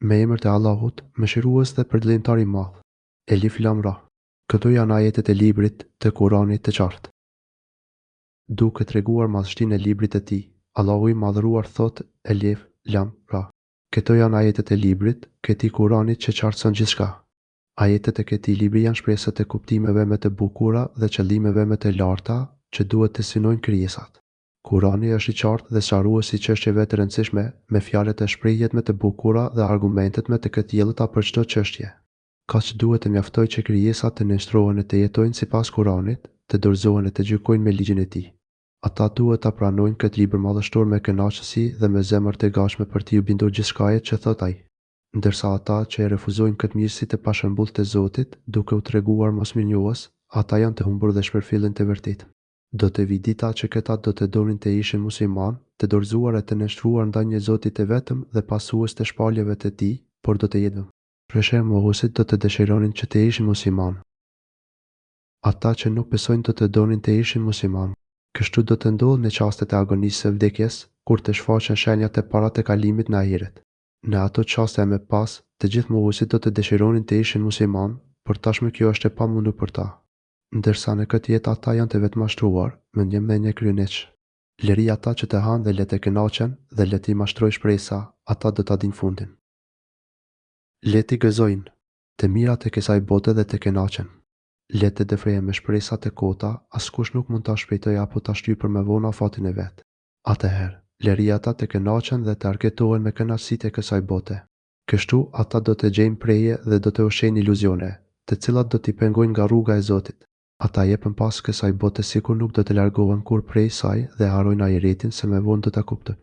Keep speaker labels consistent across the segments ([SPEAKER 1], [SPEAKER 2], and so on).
[SPEAKER 1] Me emër të Allahut, mëshirues dhe përdlimtar i madh. Elif Lam Ra. Këto janë ajetet e librit të Kuranit të qartë. Duke treguar madhështinë e librit të tij, Allahu i madhëruar thot Elif Lam Ra. Këto janë ajetet e librit, këtij Kuranit që qartëson gjithçka. Ajetet e këtij libri janë shpresat e kuptimeve më të bukura dhe qëllimeve më të larta që duhet të synojnë krijesat. Kurani është i qartë dhe sqarues i çështjeve të rëndësishme me fjalët e shprehjet më të bukura dhe argumentet më të këtjellta për çdo çështje. Kaq duhet të mjaftojë që krijesat të nënshtrohen e të jetojnë sipas Kuranit, të dorëzohen e të gjykojnë me ligjin e tij. Ata duhet ta pranojnë këtë libër madhështor me kënaqësi dhe me zemër të gatshme për t'i u bindur gjithçkaje që thot ai. Ndërsa ata që e refuzojnë këtë mirësi të pashëmbull të Zotit, duke u treguar mosmirnjohës, ata janë të humbur dhe shpërfillin të vërtetë. Do të vi dita që këta do të donin të ishin musliman, të dorëzuar e të nënshtruar ndaj një Zoti të vetëm dhe pasues të shpalljeve të tij, por do të jetë mohuesit do të dëshironin që të ishin musliman. Ata që nuk besojnë do të donin të ishin musliman. Kështu do të ndodhë në çastet e agonisë së vdekjes, kur të shfaqen shenjat e para të kalimit në ahiret. Në ato çaste më pas, të gjithë mohuesit do të dëshironin të ishin musliman, por tashmë kjo është e pamundur për ta. Ndërsa në këtë jetë ata janë të vetmashtruar, mendjem dhe një kryeneç. Lëri ata që të hanë dhe le të kënaqen dhe le t'i mashtroj shpresa, ata do ta dinë fundin. Le t'i gëzojnë, të mirat e kësaj bote dhe të kënaqen. Le të dëfrejen me shpresa të kota, askush nuk mund ta shpejtojë apo ta shtypër me vona fatin e vet. Atëherë, lëri ata të kënaqen dhe të argëtohen me kënaqësitë e kësaj bote. Kështu ata do të gjejnë preje dhe do të ushqejnë iluzione, të cilat do t'i pengojnë nga rruga e Zotit. Ata jepën pas kësaj bote sikur nuk do të largohen kur prej saj dhe harrojnë ahiretin se me vonë do ta kuptojnë.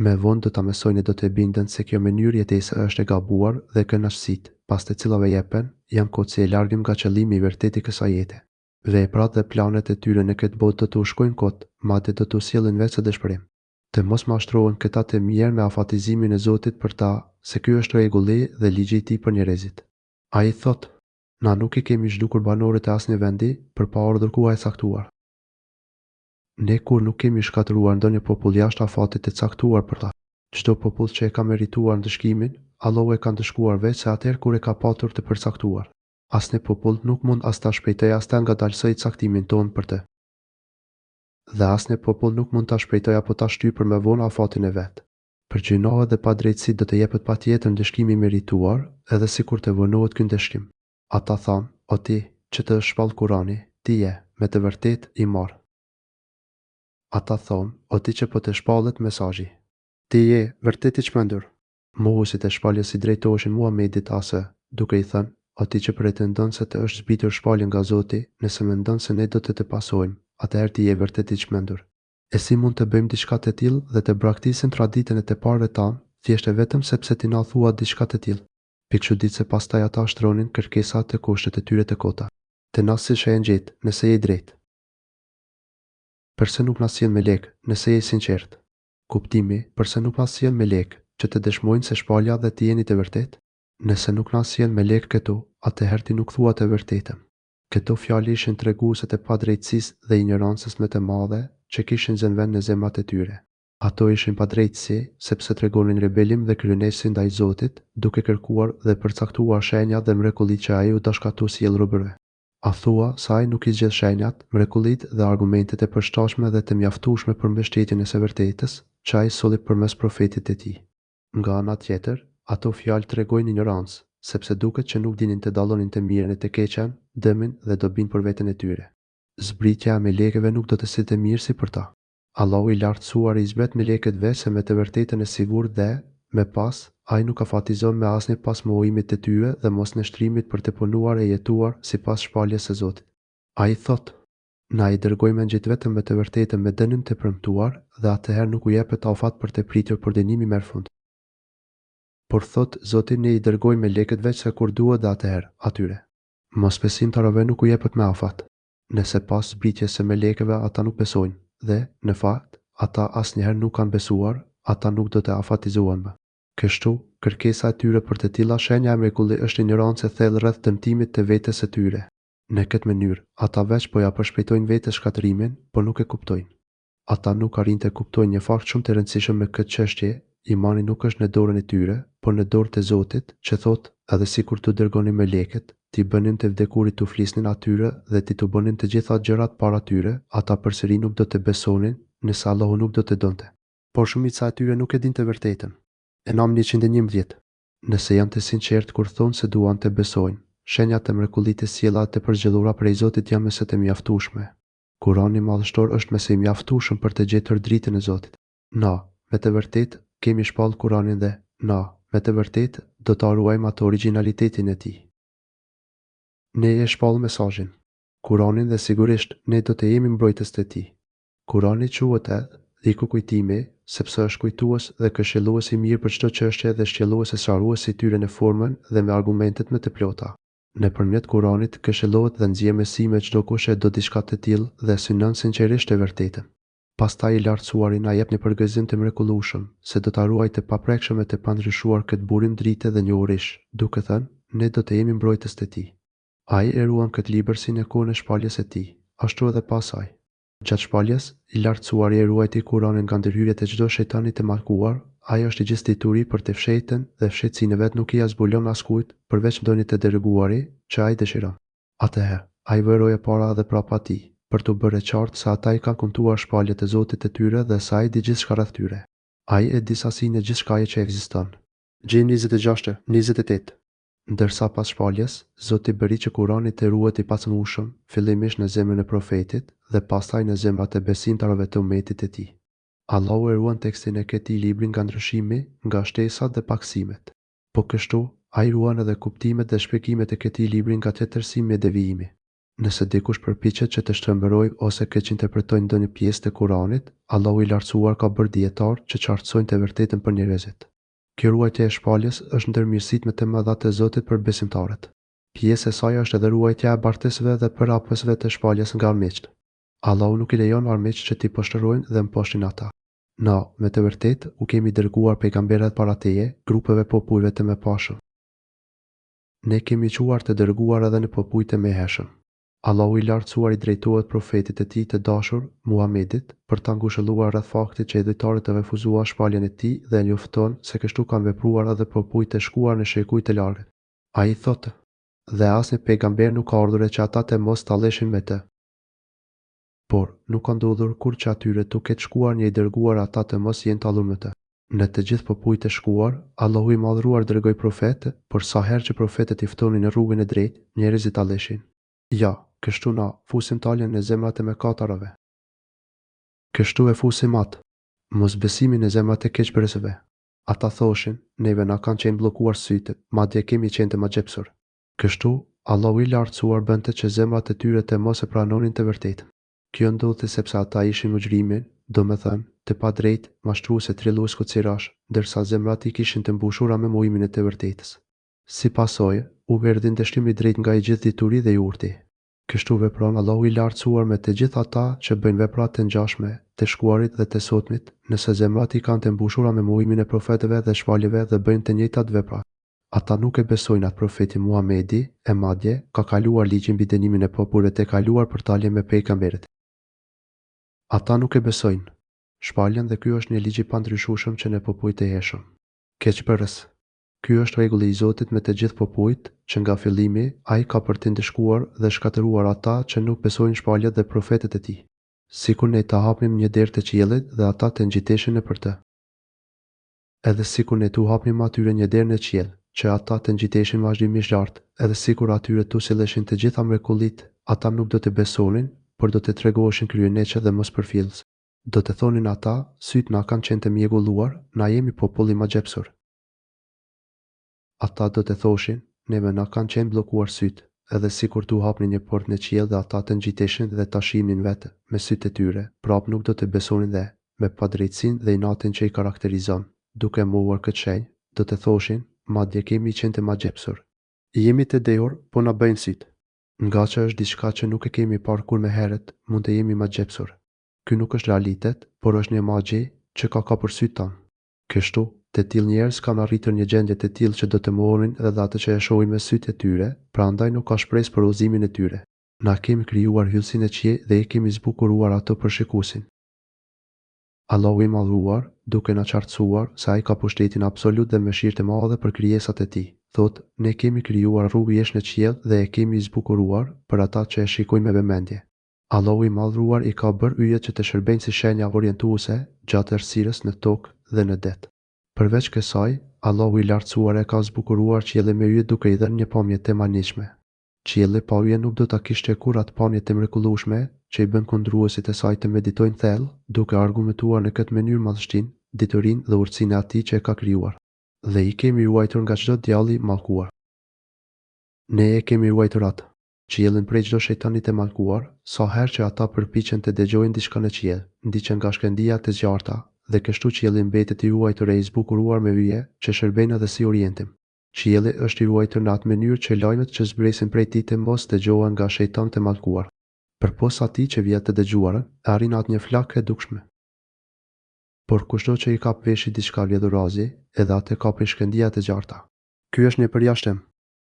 [SPEAKER 1] Me vonë do ta mësojnë e do të binden se kjo mënyrë jetese është e gabuar dhe kënaqësitë, pas të cilave jepen, janë kotësi e largëm nga qëllimi i vërtetë i kësaj jete. Veprat dhe planet e tyre në këtë botë do të ushkojnë kot, madje do të sjellin vetë dëshpërim. Të mos mashtrohen këta të mirë me afatizimin e Zotit për ta, se ky është rregulli dhe ligji i tij për njerëzit. Ai thotë: na nuk i kemi zhdukur banorët e asnjë vendi për pa urdhër kuaj caktuar. Ne kur nuk kemi shkatëruar ndonjë popull jashtë afatit të caktuar për ta. Çdo popull që e ka merituar ndëshkimin, Allahu e ka ndëshkuar vetë se atëherë kur e ka patur të përcaktuar. Asnjë popull nuk mund as ta shpejtojë as ta ngadalsojë caktimin tonë për të. Dhe asnjë popull nuk mund ta shpejtojë apo ta shtypër me vonë afatin e vet. Për gjinohet dhe padrejtësi do të jepet patjetër ndëshkimi i merituar, edhe sikur të vonohet ky ndëshkim. Ata thanë: o ti, që të shpall Kurani, ti je, me të vërtet, i marr. Ata thonë: o ti që po të shpallet mesazhi, ti je, vërtet i çmendur. Mohuesit e shpalljes i drejtoheshin Muhamedit asë, duke i thënë: o ti që pretendon se të është zbritur shpallje nga Zoti, nëse mendon se ne do të pasojmë, atëherë ti je vërtet i çmendur. E si mund të bëjmë diçka të tillë dhe të braktisim traditën e të parëve tanë, thjesht e vetëm sepse ti na thua diçka të tillë. Pikë ditë se pastaj ata shtronin kërkesa të kushtet e tyre të kota. Të na si shë e ngjitë, nëse je i drejtë. Përse nuk na sjell me lek, nëse je i sinqert. Kuptimi, përse nuk na sjell me lek, që të dëshmojnë se shpallja dhe ti jeni të vërtetë. Nëse nuk na sjell me lek këtu, atëherë ti nuk thua të vërtetën. Këto fjalë ishin treguese të padrejtësisë dhe ignorancës më të madhe që kishin zënë vend në zemrat e tyre. Ato ishin padrejtësi sepse tregonin rebelim dhe kryenesë ndaj Zotit, duke kërkuar dhe përcaktuar shenjat dhe mrekullitë që ai u dashkatu sjell robërve. A thua se ai nuk i zgjedh shenjat, mrekullitë dhe argumentet e përshtatshme dhe të mjaftueshme për mbështetjen e së vërtetës që ai solli përmes profetit të tij. Nga ana tjetër, ato fjalë tregojnë ignorancë, sepse duket që nuk dinin të dallonin të mirën e të keqen, dëmin dhe dobin për veten e tyre. Zbritja e melekëve nuk do të sillte mirësi për ta. Allahu i lartësuar i zbret me leket vetë me të vërtetën e sigurt dhe, me pas, ai nuk afatizon me asnjë pas mohimit të tyre dhe mos nështrimit për të punuar e jetuar si pas shpalljes së Zotit. Ai thot: na i dërgojmë ngjit vetëm me të vërtetën me dënim të premtuar dhe atëherë nuk u jepet afat për të pritur për dënimi merrfund. Por thot Zoti, ne i dërgojmë me leket vetë se kur duhet dhe atëherë atyre. Mosbesimtarëve nuk u jepet me afat. Nëse pas zbritjes së melekëve ata nuk besojnë, dhe, në fakt, ata asnjëherë nuk kanë besuar, ata nuk do të afatizohen më. Kështu, kërkesa e tyre për të tilla shenja e mrekulli është ignorancë e thellë rreth dëmtimit të vetes së tyre. Në këtë mënyrë, ata veç po ja përshpejtojnë vetes shkatërimin, por nuk e kuptojnë. Ata nuk arrin të kuptojnë një fakt shumë të rëndësishëm me këtë çështje, imani nuk është në dorën e tyre, por në dorën e Zotit, që thot, edhe sikur t'u dërgonin meleket, t'i bënin të vdekurit t'u flisnin atyre dhe t'i t'u bënin të gjitha gjërat para tyre, ata përsëri nuk do të besonin, nëse Allahu nuk do të donte. Por shumica e tyre nuk e din të vërtetën. Enam 111. Nëse janë të sinqertë kur thonë se duan të besojnë, shenjat e mrekullitë e sjella të përgjithura prej Zotit janë mëse të mjaftueshme. Kurani madhështor është mëse i mjaftueshëm për të gjetur dritën e Zotit. Na, me të vërtetë, kemi shpallë Kuranin dhe, na, me të vërtetë, do ta ruajmë atë origjinalitetin e tij. Ne e shpallë mesazhin. Kuranin dhe sigurisht ne do të jemi mbrojtës të tij. Kurani quhet edhe liku kujtimi, sepse është kujtues dhe këshillues i mirë për çdo çështje dhe sqjellues e sqarues i tyre në formën dhe me argumentet më të plota. Nëpërmjet Kuranit këshillohet dhe nxjerr mësime çdo kush e do diçka të tillë dhe synon sinqerisht e vërtetën. Pastaj i lartësuari na jep një përgëzim të mrekullueshëm, se do ta ruajë të paprekshëm e të pandryshuar këtë burim drite dhe njohurish, duke thënë, ne do të jemi mbrojtës të tij. Ai e ruan këtë libër si në kohën e shpalljes së tij, ashtu edhe pasaj. Gjatë shpalljes, i lartësuari e ruajti Kuranin nga ndërhyrjet e çdo shejtani të mallkuar. Ai është i gjithësituri për të fshehtën dhe fshehtësinë vet nuk i zbulon askujt, përveç ndonjë të dërguari që ai dëshiron. Atëherë, ai vëroi para dhe prapa tij, për t'u bërë qartë se ata i kanë kumtuar shpalljet e Zotit të tyre dhe se ai di gjithçka rreth tyre. Ai e di sasinë e gjithçkaje që ekziston. Gjejmë 26-28. Ndërsa pas shpalljes, Zoti bëri që Kurani të ruhet i pacënueshëm, fillimisht në zemrën e profetit dhe pastaj në zemrat e besimtarëve të ummetit të tij. Allahu e ruan tekstin e këtij libri nga ndryshimi, nga shtesat dhe paksimet. Po kështu, ai ruan edhe kuptimet dhe shpjegimet e këtij libri nga tërësimi e devijimi. Nëse dikush përpiqet që të shtrembërojë ose keq interpretojë ndonjë pjesë të Kuranit, Allahu i lartësuar ka bërë dietar që qartësojnë të vërtetën për njerëzit. Kjo ruajtje e shpalljes është ndër mirësitë më të mëdha të Zotit për besimtarët. Pjesë e saj është edhe ruajtja e bartësve dhe përhapësve të shpalljes nga armiqt. Allahu nuk i lejon armiqt që t'i poshtërojnë dhe mposhtin ata. Na, me të vërtetë, u kemi dërguar pejgamberët para teje, grupeve popujve të mëpashëm. Ne kemi quar të dërguar edhe në popujt e mëhershëm. Allahu i lartësuar i drejtohet profetit e tij të dashur, Muhamedit, për ta ngushëlluar rreth faktit që idhujtarët e refuzuan shpalljen e tij dhe njofton se kështu kanë vepruar edhe popujt e shkuar në shekuj të largët. Ai thotë: "Dhe asnjë pejgamber nuk ka urdhëruar që ata të mos talleshin me të. Por nuk ka ndodhur kur që atyre të ketë shkuar një i dërguar ata të mos jenë tallur me të. Në të gjithë popujt e shkuar, Allahu i madhruar dërgoi profetë, por sa herë që profetët i ftonin në rrugën e drejtë, njerëzit talleshin. Ja, kështu na fusim taljen në zemrat e mëkatarëve. Kështu e fusim atë mosbesimin në zemrat e keqbërësve. Ata thoshin, neve na kanë qenë bllokuar sytë, madje kemi qenë të magjepsur. Kështu, Allahu i lartësuar bënte që zemrat e tyre të mos e pranonin të vërtetën. Kjo ndodhte sepse ata ishin mujrimin, domethënë, të padrejtë, mashtruese, trillues kocirash, ndërsa zemrat i kishin të mbushura me mohimin e të vërtetës. Si pasojë, u verdhi ndëshkimi drejt nga i gjithë dituri dhe i urti. Kështu vepron Allahu i lartësuar me të gjithë ata që bëjnë vepra të ngjashme, të shkuarit dhe të sotmit, nëse zemrat i kanë të mbushura me mohimin e profetëve dhe shpaljeve dhe bëjnë të njëjtat vepra. Ata nuk e besojnë atë profeti Muhamedi, e madje ka kaluar ligjin mbi dënimin e popujve të kaluar për talje me pejgamberët. Ata nuk e besojnë shpaljen dhe ky është një ligj i pandryshueshëm që në popujt e heshëm. Keqbërës. Ky është rregulli i Zotit me të gjithë popujt, që nga fillimi ai ka për të ndëshkuar dhe shkatëruar ata që nuk besojnë shpaljet dhe profetët e tij. Sikur ne ta hapnim një derë të qiellit dhe ata të ngjiteshin nëpër të. Edhe sikur ne tu hapnim atyre një derë në qiell, që ata të ngjiteshin vazhdimisht lart, edhe sikur atyre tu silleshin të gjitha mrekullitë, ata nuk do të besonin, por do të tregoheshin kryeneçe dhe mospërfillës. Do të thonin ata, syt na kanë qenë të mjegulluar, na jemi popull i magjepsur. Ata do të thoshin, neve na kanë qenë bllokuar syt, edhe sikur tu hapni një portë në qiell dhe ata të ngjiteshin dhe ta shihnin vetë me sytë e tyre, prap nuk do të besonin dhe, me padrejtësinë dhe inatin që i karakterizon, duke mohuar këtë shenjë, do të thoshin, madje kemi qenë të magjepsur. Jemi të dehur, po na bëjnë syt. Nga që është diçka që nuk e kemi parë kur më herët, mund të jemi magjepsur. Ky nuk është realitet, por është një magji që ka kapur syt tan. Kështu, të tillë njerëz kanë arritur një gjendje të tillë që do të mohonin edhe atë që e shohin me sytë e tyre, prandaj nuk ka shpresë për udhëzimin e tyre. Na kemi krijuar hyllësinë e qiellit dhe e kemi zbukuruar ato për shikuesin. Allahu i madhruar, duke na qartësuar se ai ka pushtetin absolut dhe mëshirë të madhe për krijesat e tij, thot: ne kemi krijuar rrugësh në qiell dhe e kemi zbukuruar për ata që e shikojnë me vëmendje. Allahu i madhruar i ka bërë yjet që të shërbejnë si shenja orientuese gjatë errësirës në tokë dhe në det. Përveç kësaj, Allahu i lartësuar e ka zbukuruar qiellin me yje duke i dhënë një pamje të manitshme. Qielli pa yje nuk do ta kishte kur atë pamje të mrekullueshme që i bën kundruesit e saj të meditojnë thellë, duke argumentuar në këtë mënyrë madhështinë, diturinë dhe urtësinë e atij që e ka krijuar. Dhe i kemi ruajtur nga çdo djalli i mallkuar. Ne e kemi ruajtur atë, qiellin prej çdo shejtanit të mallkuar, sa herë që ata përpiqen të dëgjojnë diçka në qiell, ndiqen nga shkëndija të zgjarta, dhe kështu qielli mbetet i ruajtur e i zbukuruar me yje që shërbejnë edhe si orientim. Qielli është i ruajtur në atë mënyrë që lajmet që zbresin prej tij të mos dëgjohen nga shejtanët e mallkuar. Përpos atij që vjen të dëgjuarën, arrin atë një flakë e dukshme. Por kushdo që i kap veshit diçka vjedhurazi, edhe atë kapin shkëndija të zgjarta. Ky është një përjashtim.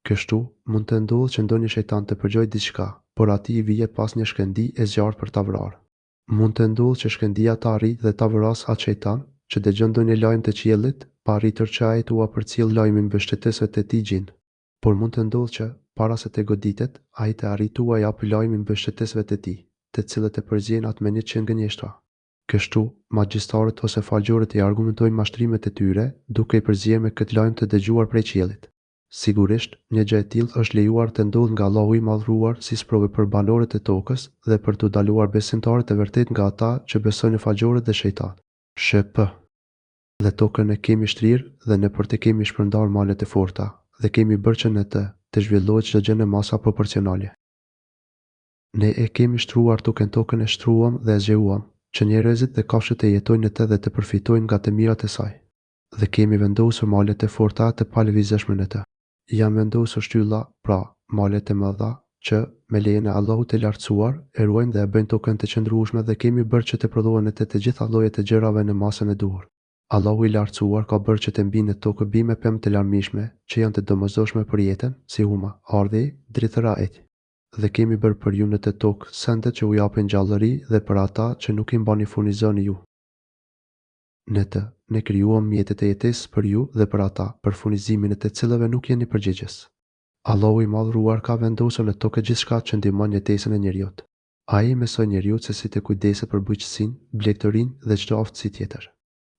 [SPEAKER 1] Kështu, mund të ndodhë që ndonjë shejtan të përgjojë diçka, por atij i vije pas një shkëndijë e zgjartë për ta vrarë. Mund të ndodhë që shkëndija ta arrijë dhe ta vrasë atë shejtan që dëgjon ndonjë lajm të qiellit, pa arritur që ai t'ua përcjell lajmin mbështetësve të tij gjin. Por mund të ndodhë që, para se të goditet, ai të arrijë t'ua japë lajmin mbështetësve të tij, të cilët e përzihen atë me një që ngënjeshtra. Kështu, magjistarët ose falgjorët i argumentojnë mashtrimet e tyre, duke i përzier me këtë lajm të dëgjuar prej qiellit. Sigurisht, një gjë e tillë është lejuar të ndodhë nga Allahu i madhruar si sprovë për banorët e tokës dhe për t'u ndaluar besimtarët e vërtet nga ata që besojnë në falgjorët dhe shejtanët. Shp. Dhe tokën e kemi shtrirë dhe nëpër të kemi shpërndar malet e forta, dhe kemi bërë që në të zhvillohet çdo gjë në masa proporcionale. Ne e kemi shtruar tokën e shtruam dhe e zgjeruam, që njerëzit dhe kafshët e jetojnë në të dhe të përfitojnë nga të mirat e saj. Dhe kemi vendosur malet e forta të palëvizshme në të. Janë vendosur shtylla, pra, malet e mëdha, që, me lejen e Allahut të lartësuar, e ruajnë dhe e bëjnë tokën të qëndrueshme dhe kemi bërë që të prodhohen në të gjitha llojet e gjërave në masën e duhur. Allahu i lartësuar ka bërë që të mbinë në tokë bime pemë të larmishme, që janë të domosdoshme për jetën, si huma, ardhi, dritëra eti. Dhe kemi bërë për ju në të tokë sendet që u japin gjallëri dhe për ata që nuk i mbani furnizoni ju. Në të, ne krijuam mjetet e jetesës për ju dhe për ata, për furnizimin e të cilëve nuk jeni përgjegjës. Allahu i madhruar ka vendosur në tokë gjithçka që ndihmon jetesën e njerëzit. Ai mëson njerëzit se si të kujdeset për bujqësinë, blegërinë dhe çdo aftësi tjetër.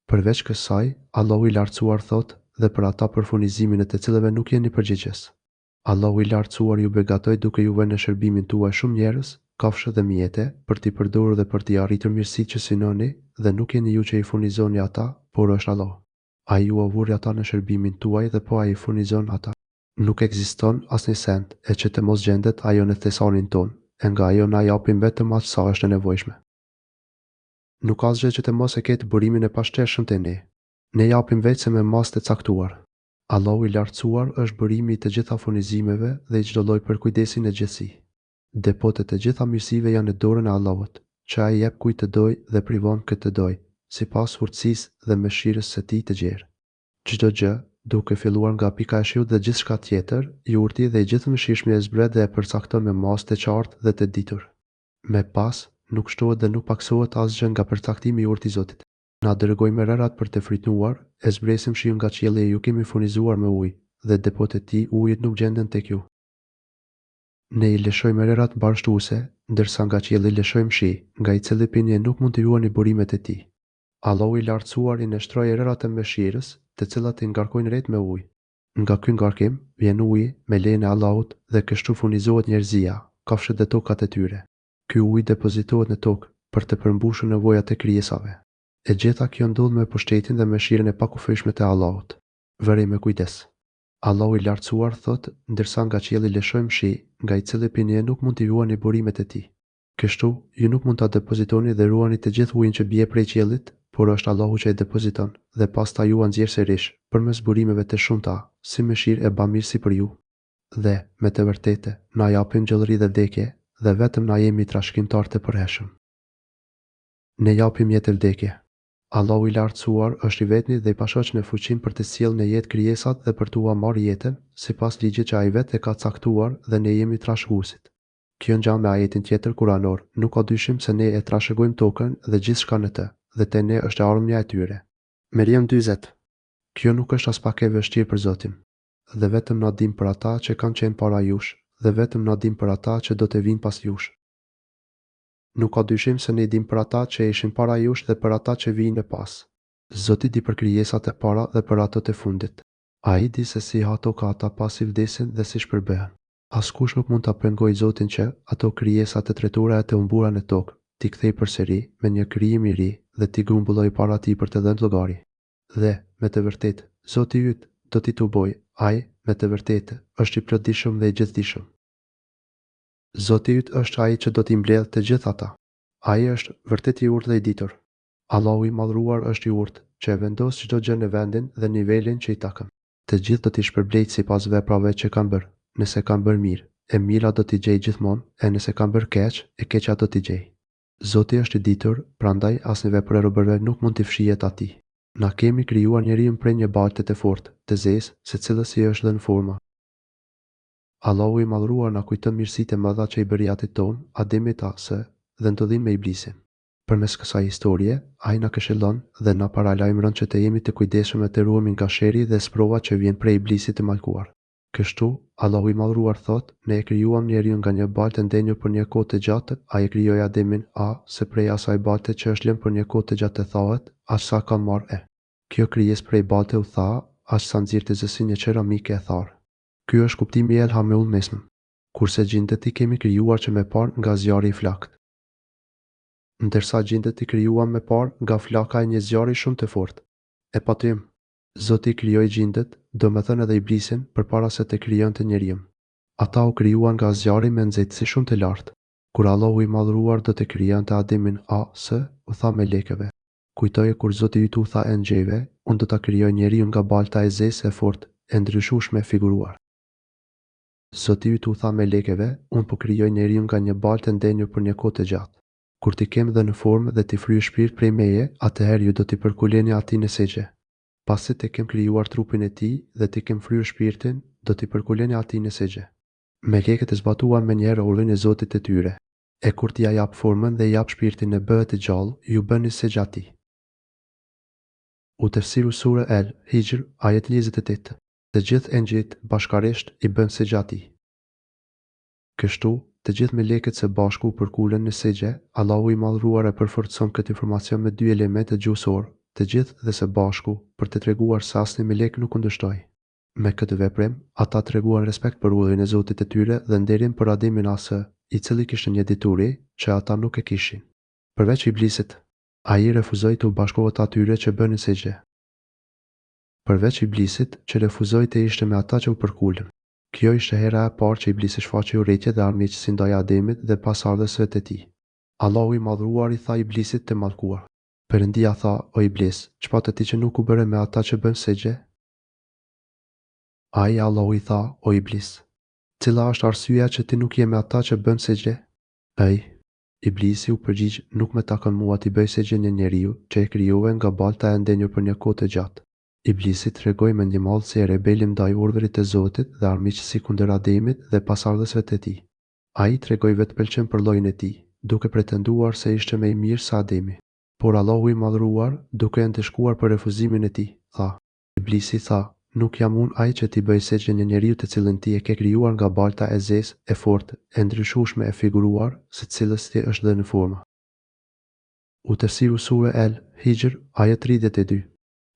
[SPEAKER 1] Përveç kësaj, Allahu i lartësuar thot, dhe për ata për furnizimin e të cilëve nuk jeni përgjegjës. Allahu i lartësuar ju begatoi duke ju vënë në shërbimin tuaj shumë njerëz, kafshë dhe mjete, për t'i përdorur dhe për t'i arritur mirësitë që synoni, dhe nuk jeni ju që i furnizoni ata, por është Allah. Ai ju avuri ata në shërbimin tuaj dhe po ai i furnizon ata. Nuk ekziston asnjë send e që të mos gjendet ajo në thesanin ton, e nga ajo na japim vetëm atë sa është e nevojshme. Nuk ka asgjë që të mos e ketë burimin e pashtershëm te ne. Ne japim vetëm me masë të caktuar. Allahu i lartësuar është bërimi i të gjitha furnizimeve dhe i çdo lloj përkujdesi në gjithësi. Depotet e gjitha mirësive janë në dorën e Allahut, që ai jep kujt të doj dhe privon këtë të doj, sipas urtësisë dhe mëshirës së tij të gjerë. Çdo gjë, duke filluar nga pika e shiut dhe gjithçka tjetër, i urti dhe i gjithëmshirshmi e zbret dhe e përcakton me masë të qartë dhe të ditur. Me pas, nuk shtohet dhe nuk paksohet asgjë nga përcaktimi i urtit i Zotit. Na dërgoi me rërat për të fritnuar, e zbresim shiun nga qielli e ju kemi furnizuar me ujë, dhe depotet e tij ujit nuk gjenden tek ju. Ne i lëshojmë rërat mbarshtuese, ndërsa nga qielli lëshojmë shi, nga i cili pini nuk mund të juani burimet e tij. Allahu i lartësuar i nështroi rërat e mëshirës, të cilat i ngarkojnë rreth me ujë. Nga ky ngarkim vjen uji me lejen e Allahut dhe kështu furnizohet njerëzia, kafshët dhe tokat e tyre. Ky ujë depozitohet në tokë për të përmbushur nevojat e krijesave. E gjitha kjo ndodh me pushtetin dhe mëshirën e pakufishme të Allahut. Vërej me kujdes. Allahu i lartësuar thot, ndërsa nga qielli lëshojmë shi, nga i cili pini nuk mund t'i juani burimet e tij. Kështu, ju nuk mund ta depozitoni dhe ruani të gjithë ujin që bie prej qiellit, por është Allahu që e depoziton dhe pastaj ju nxjerr sërish përmes burimeve të shumta, si mëshirë e bamirësi për ju. Dhe, me të vërtetë, na japim gjallëri dhe vdekje, dhe vetëm na jemi trashëgimtar të përhershëm. Ne japim jetë e vdekje. Allahu i lartësuar është i vetmi dhe i pashoq në fuqinë për të sjellë në jetë krijesat dhe për t'ua marrë jetën, sipas ligjit që ai vetë e ka caktuar dhe ne jemi trashëguesit. Kjo ngjan me ajetin tjetër kuranor, nuk ka dyshim se ne e trashëgojmë tokën dhe gjithçka në të, dhe te ne është e armëja e tyre. Meriam 40. Kjo nuk është as pak e vështirë për Zotin, dhe vetëm na dim për ata që kanë qenë para jush, dhe vetëm na dim për ata që do të vinë pas jush. Nuk ka dyshim se ne dim për ata që ishin para jush dhe për ata që vijnë e pas. Zoti di për krijesat e para dhe për ato të fundit. Ai di se si ato ka ata pasi vdesin dhe si shpërbehen. Askush nuk mund ta pengojë Zotin që ato krijesa të tretura e të humbura në tokë t'i kthej përsëri me një krijim i ri dhe t'i grumbulloj para tij për të dhënë llogari. Dhe, me të vërtetë, Zoti yt do t'i tuboj, ai, me të vërtetë, është i plotëdijshëm dhe i gjithdijshëm. Zoti yt është ai që do t'i mbledhë të gjithë ata. Ai është vërtet i urtë dhe i ditur. Allahu i madhruar është i urtë, që e vendos çdo gjë në vendin dhe nivelin që i takon. Të gjithë do t'i shpërblejtë sipas veprave që kanë bërë. Nëse kanë bërë mirë, e mira do t'i gjej gjithmonë, e nëse kanë bërë keq, e keqja do t'i gjej. Zoti është i ditur, prandaj asnjë vepër e robërve nuk mund t'i fshihet atij. Na kemi krijuar njeriu prej një balte të fortë, të zezë, secilës i është dhënë forma. Allahu i madhruar na kujton mirësitë e mëdha që i bëri atit ton, Ademit Asë, dhe ndodhin me Iblisin. Përmes kësaj historie, ai na këshillon dhe na paralajmëron që të jemi të kujdesshëm e të ruhemi nga sherri dhe sprova që vjen prej Iblisit të mallkuar. Kështu, Allahu i madhruar thot, ne e krijuam njeriu nga një baltë e ndenjur për një kohë të gjatë, ai e krijoi Ademin se prej asaj balte që është lënë për një kohë të gjatë të thahet, aq sa ka marrë. Kjo krijesë prej balte u tha, aq sa nxirr të zësi një qeramike e tharë. Ky është kuptimi i Elhamul Mesm. Kurse gjindet i kemi krijuar që me parë nga zjarri i flakt. Ndërsa gjindet i krijuam me parë nga flaka e një zjarri shumë të fortë. E patym, Zoti i krijoi gjindet, domethënë edhe Iblisin, përpara se të krijonte njeriu. Ata u krijuan nga zjarri me nxehtësi shumë të lartë. Kur Allahu i madhruar do të krijonte Ademin u tha melekëve: Kujtoje kur Zoti yt u tha engjëjve, unë do ta krijoj njeriu nga balta e zezë e fortë, e ndryshueshme e figuruar. Zoti yt u tha melekëve, unë po krijoj njeriu nga një baltë e ndenjur për një kohë të gjatë. Kur ti kem dhe në formë dhe ti fryj shpirt prej meje, atëherë ju do t'i përkuleni atij në sejdë. Pasi ti kem krijuar trupin e tij dhe ti kem fryrë shpirtin, do t'i përkuleni atij në sejdë. Melekët e zbatuan menjëherë urdhrin e Zotit të tyre. E kur t'i jap formën dhe i jap shpirtin e bëhet i gjallë, ju bëni sejdë atij. U tefsiru sura El Hijr ajet 28. Të gjithë engjëjt bashkarisht i bën sejdë atij. Kështu, të gjithë melekët së bashku përkulen në sejdë. Allahu i madhruar e përforcon këtë informacion me dy elemente gjuhësor, të gjithë dhe së bashku, për të treguar se asnjë melek nuk kundërshtoi. Me këtë veprim, ata treguan respekt për urdhrin e Zotit të tyre dhe nderin për Ademin Asë, i cili kishte një dituri që ata nuk e kishin. Përveç Iblisit, ai refuzoi të u bashkohet atyre që bënin sejdë. Përveç Iblisit, që refuzoi të ishte me ata që u përkulën. Kjo ishte hera e parë që Iblisi shfaqi urrëtie dhe armiqësi ndaj Ademit dhe pasardhësve të tij. Allahu i madhruar i tha Iblisit të mallkuar: Perëndia tha, o Iblis, çfarë ti që nuk u bëre me ata që bën sejdë? Ai Allahu i tha, o Iblis, cila është arsyeja që ti nuk je me ata që bën sejdë? Ai, Iblisi u përgjigj, nuk më takon mua t'i bëj sejdë një njeriu që e krijuar nga balta e ndenjur për një kohë të gjatë. Iblisi tregoi me një mallësi e rebeli ndaj urdhrit të Zotit dhe armiqësi kundër Ademit dhe pasardhësve të tij. Ai tregoi vetpëlqim për llojin e tij, duke pretenduar se ishte më i mirë se Ademi. Por Allahu i madhruar, duke e ndeshkuar për refuzimin e tij, tha: Iblisi tha, nuk jam unë ai që t'i bëj sejdë një njeriu të cilën ti e ke krijuar nga balta e zezë, e fortë, e ndryshueshme e figuruar, së cilës ti është dhënë forma. U tefsiru sura El Hijr ajet 32.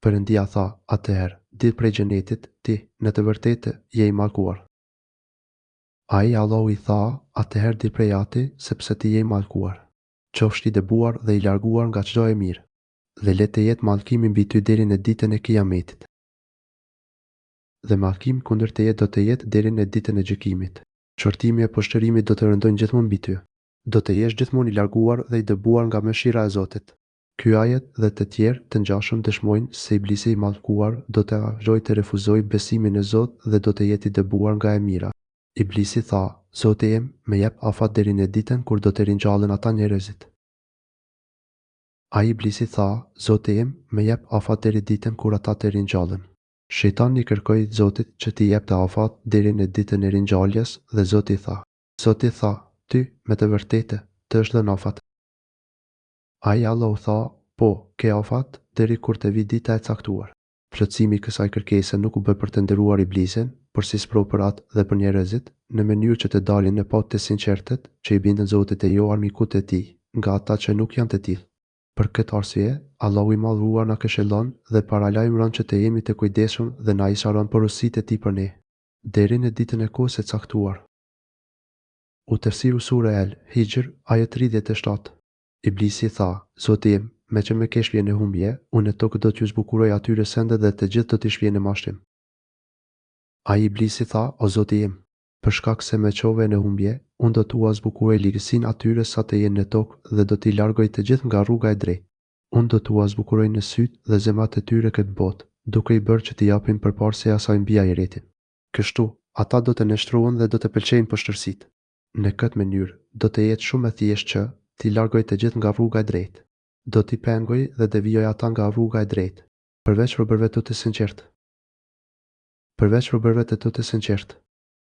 [SPEAKER 1] Perëndia tha, atëherë, dil prej xhenetit, ti, në të vërtetë, je i mallkuar. Ai Allahu i tha, atëherë dil prej ati, sepse ti je i mallkuar. Qofsh i dëbuar dhe i larguar nga çdo e mirë, dhe le të jetë mallkimi mbi ty deri në ditën e Kiametit. Dhe mallkimi kundër teje do të jetë deri në ditën e gjykimit. Çortimi e poshtërimit do të rëndojnë gjithmonë mbi ty. Do të jesh gjithmonë i larguar dhe i dëbuar nga mëshira e Zotit. Ky ajet dhe të tjerë të ngjashëm dëshmojnë se Iblisi i mallkuar do të vazhdojë të refuzojë besimin në Zot dhe do të jetë i dëbuar nga e mira. Iblisi tha, Zoti im, më jep afat deri në ditën kur do të ringjallen ata njerëzit. Ai Iblisi tha, Zoti im, më jep afat deri ditën kur ata të ringjallen. Shejtani kërkoi Zotit që t'i jepte afat deri në ditën e ringjalljes dhe Zoti tha, ty, me të vërtetë, të është dhënë afat. Ai Allahu tha, Po, ke afat deri kur të vi dita e caktuar. Plotësimi i kësaj kërkese nuk u bë për të nderuar iblisin, por si sprov për atë dhe për njerëzit, në mënyrë që të dalin në pat të sinqertët që i bindën Zotit e jo armikut e tij, nga ata që nuk janë të tillë. Për këtë arsye, Allahu i madhruar na këshillon dhe paralajmëron që të jemi të kujdesshëm dhe na i sharon porositë e tij për ne, deri në ditën e kohës së caktuar. U tërsiru sura El Hijr, ajet 37. Iblisi tha, Zoti im, me që me ke shpje në humbje, unë e tokë do t'ju zbukuroj atyre sende dhe të gjithë do t'i shpje në mashtim. Ai iblisi tha, o Zoti im, për shkak se me qove në humbje, unë do t'ua zbukuroj ligësin atyre sa të jenë në tokë dhe do t'i largoj të gjithë nga rruga e drejtë. Unë do t'ua zbukuroj në sytë dhe zemrat e tyre këtë botë, duke i bërë që t'i japin përpara se asaj mbi ajretin. Kështu, ata do të nështrohen dhe do të pëlqejnë poshtërsitë. Në këtë mënyrë, do të jetë shumë e thjeshtë që t'i largoj të gjithë nga rruga e drejtë. Do t'i pengoj dhe devijoj ata nga rruga e drejtë, përveç robërve të sinqertë. Përveç robërve të sinqertë,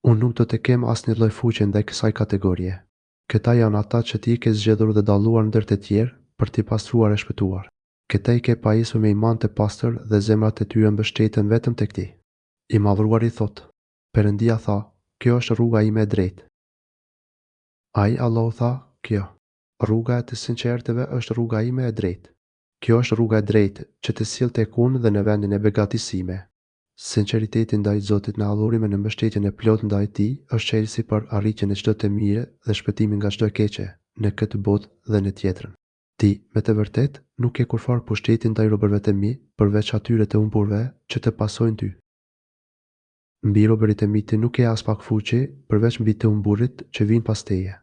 [SPEAKER 1] unë nuk do të kem asnjë lloj fuqie ndaj kësaj kategorie. Këta janë ata që ti ke zgjedhur dhe dalluar ndër të tjerë për t'i pastruar e shpëtuar. Këta i ke pajisur me iman të pastër dhe zemrat e tyre mbështeten vetëm tek ti. I madhruari thotë, Perëndia tha, kjo është rruga ime e drejtë. Ai Allahu tha, kjo. Rruga e të sinqertëve është rruga ime e drejtë. Kjo është rruga e drejtë që të sjell tek unë dhe në vendin e begatisime. Sinqeriteti ndaj Zotit në adhurime në mbështetjen e plotë ndaj Tij është çelësi për arritjen e çdo të mire dhe shpëtimin nga çdo e keqe, në këtë botë dhe në tjetrën. Ti, me të vërtetë, nuk ke kurfar pushtetin ndaj robërve të mi, përveç atyre të humburve që të pasojnë ty. Mbi robërit e mi ti nuk ke as pak fuqi, përveç mbi të humburit që vinë pas teje.